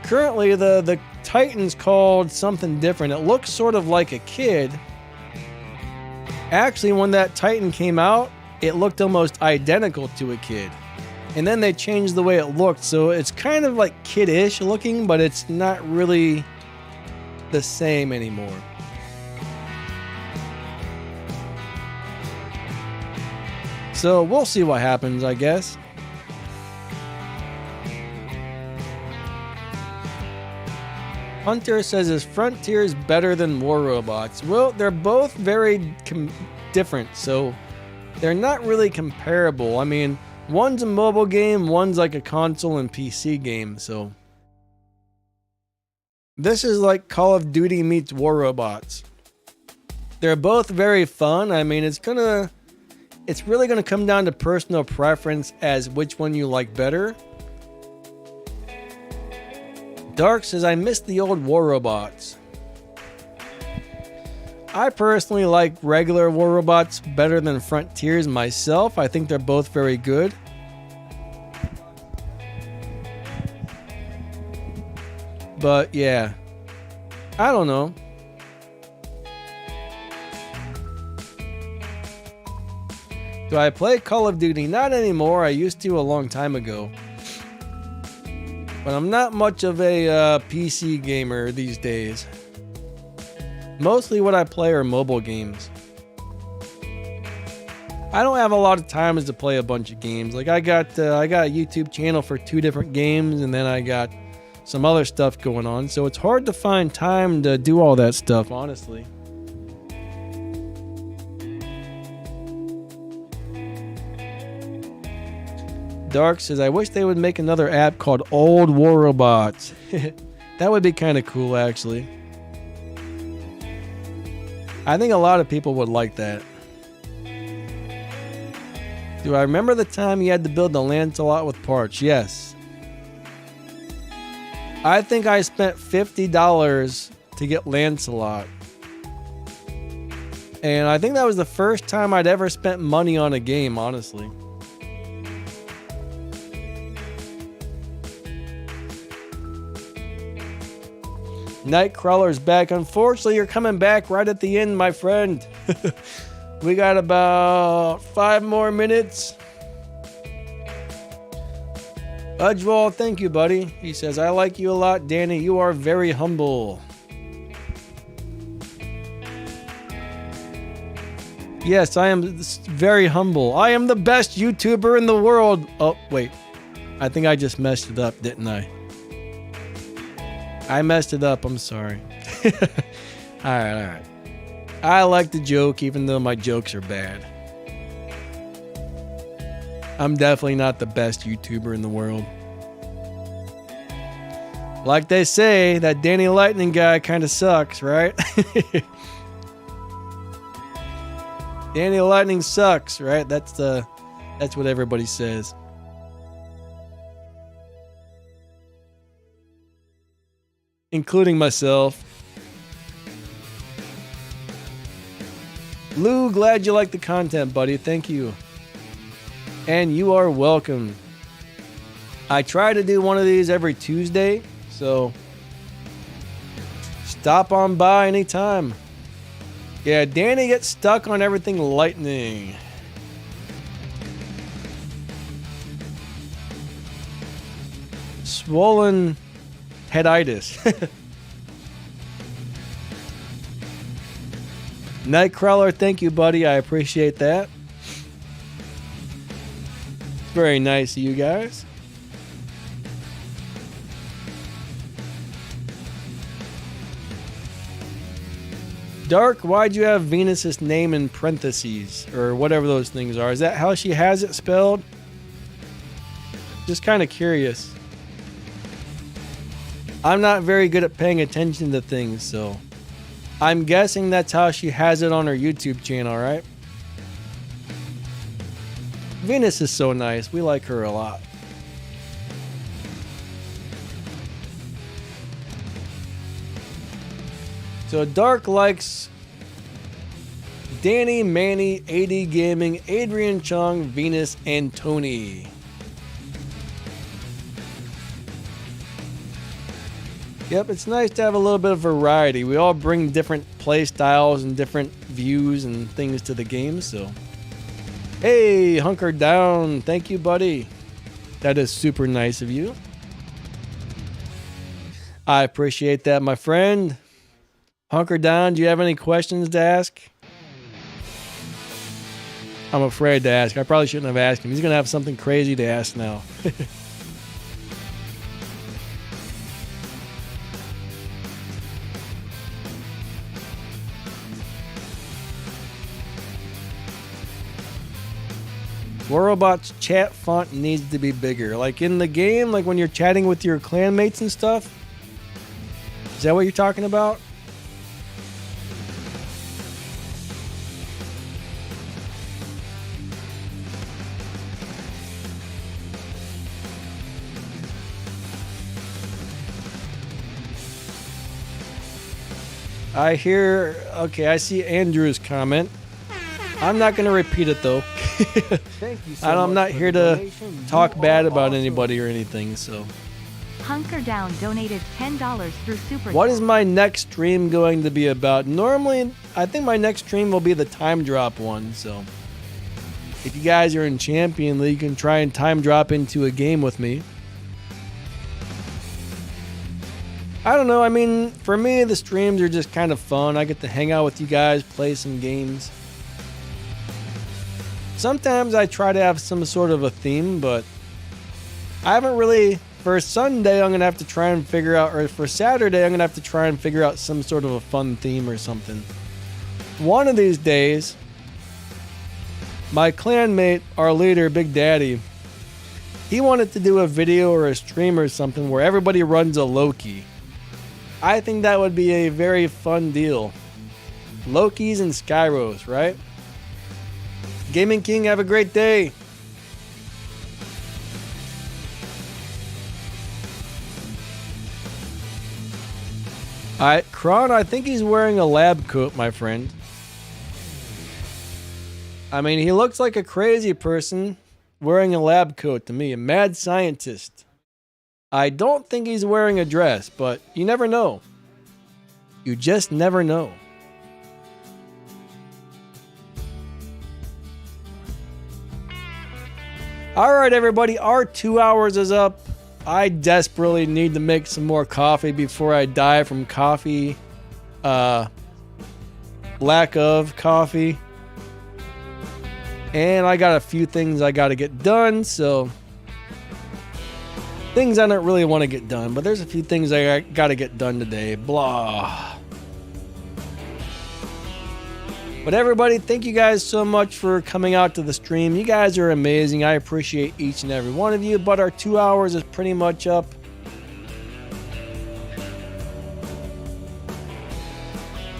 currently, the Titan's called something different. It looks sort of like a kid. Actually, when that Titan came out, it looked almost identical to a kid. And then they changed the way it looked, so it's kind of like kiddish looking, but it's not really the same anymore. So we'll see what happens, I guess. Hunter says, is Frontiers better than War Robots? Well, they're both very different, so they're not really comparable. I mean, one's a mobile game, one's like a console and PC game, so this is like Call of Duty meets War Robots. They're both very fun. I mean, it's really gonna come down to personal preference as which one you like better. Dark says, I miss the old War Robots. I personally like regular War Robots better than Frontiers myself. I think they're both very good. But yeah, I don't know. Do I play Call of Duty? Not anymore. I used to a long time ago. But I'm not much of a PC gamer these days. Mostly what I play are mobile games. I don't have a lot of time to play a bunch of games. Like I got a YouTube channel for 2 different games, and then I got some other stuff going on. So it's hard to find time to do all that stuff, honestly. Dark says, I wish they would make another app called Old War Robots. That would be kind of cool, actually. I think a lot of people would like that. Do I remember the time you had to build the Lancelot with parts? Yes. I think I spent $50 to get Lancelot. And I think that was the first time I'd ever spent money on a game, honestly. Nightcrawler's back. Unfortunately, you're coming back right at the end, my friend. We got about 5 more minutes. Udjwal, thank you, buddy. He says, I like you a lot, Danny. You are very humble. Yes, I am very humble. I am the best YouTuber in the world. Oh, wait. I think I just messed it up, didn't I? I messed it up. I'm sorry. All right. I like the joke, even though my jokes are bad. I'm definitely not the best YouTuber in the world. Like they say, that Danny Lightning guy kind of sucks, right? Danny Lightning sucks, right? That's what everybody says. Including myself. Lou, glad you like the content, buddy. Thank you. And you are welcome. I try to do one of these every Tuesday, so stop on by anytime. Yeah, Danny gets stuck on everything lightning. swollen headitis. Nightcrawler, thank you, buddy. I appreciate that. Very nice of you guys. Dark, why'd you have Venus's name in parentheses? Or whatever those things are. Is that how she has it spelled? Just kind of curious. I'm not very good at paying attention to things, so I'm guessing that's how she has it on her YouTube channel, right? Venus is so nice. We like her a lot. So Dark likes Danny, Manny, AD Gaming, Adrian Chung, Venus, and Tony. Yep, it's nice to have a little bit of variety. We all bring different play styles and different views and things to the game, so. Hey, Hunker Down. Thank you, buddy. That is super nice of you. I appreciate that, my friend. Hunker Down, do you have any questions to ask? I'm afraid to ask. I probably shouldn't have asked him. He's going to have something crazy to ask now. Warrobot's chat font needs to be bigger. Like in the game, like when you're chatting with your clanmates and stuff? Is that what you're talking about? I hear... Okay, I see Andrew's comment. I'm not going to repeat it, though. Thank you so I'm not here to talk bad about anybody or anything, so... Hunker Down donated $10 through Super. What is my next stream going to be about? Normally, I think my next stream will be the time drop one, so... If you guys are in Champion League, you can try and time drop into a game with me. I don't know, I mean, for me, the streams are just kind of fun. I get to hang out with you guys, play some games. Sometimes I try to have some sort of a theme, but I haven't really... For Sunday, I'm going to have to try and figure out... Or for Saturday, I'm going to have to try and figure out some sort of a fun theme or something. One of these days, my clanmate, our leader, Big Daddy, he wanted to do a video or a stream or something where everybody runs a Loki. I think that would be a very fun deal. Lokis and Skyros, right? Gaming King, have a great day. Alright, Kron, I think he's wearing a lab coat, my friend. I mean, he looks like a crazy person wearing a lab coat to me, a mad scientist. I don't think he's wearing a dress, but you never know. You just never know. Alright, everybody, our 2 hours is up. I desperately need to make some more coffee before I die from coffee. Lack of coffee. And I got a few things I got to get done, so... Things I don't really want to get done, but there's a few things I got to get done today. Blah. But everybody, thank you guys so much for coming out to the stream. You guys are amazing. I appreciate each and every one of you, but our 2 hours is pretty much up.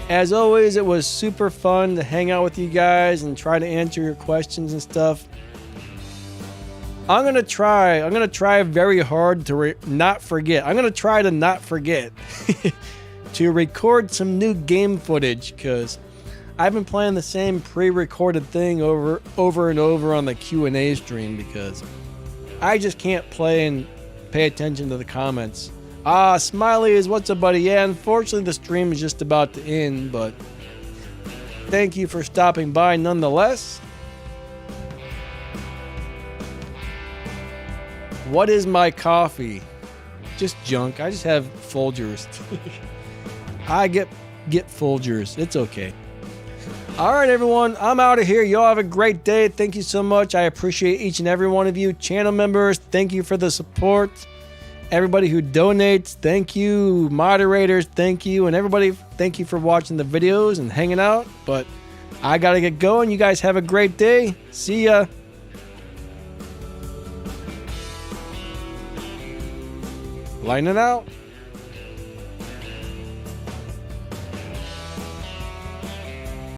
As always, it was super fun to hang out with you guys and try to answer your questions and stuff. I'm gonna try very hard to not forget. I'm gonna try to not forget to record some new game footage, because I've been playing the same pre-recorded thing over and over on the Q&A stream, because I just can't play and pay attention to the comments. Smiley is what's up, buddy? Yeah, unfortunately the stream is just about to end, but thank you for stopping by nonetheless. What is my coffee? just junk. I just have Folgers. I get Folgers. It's okay. All right, everyone. I'm out of here. Y'all have a great day. Thank you so much. I appreciate each and every one of you. Channel members, thank you for the support. Everybody who donates, thank you. Moderators, thank you. And everybody, thank you for watching the videos and hanging out. But I got to get going. You guys have a great day. See ya. Lighting it out.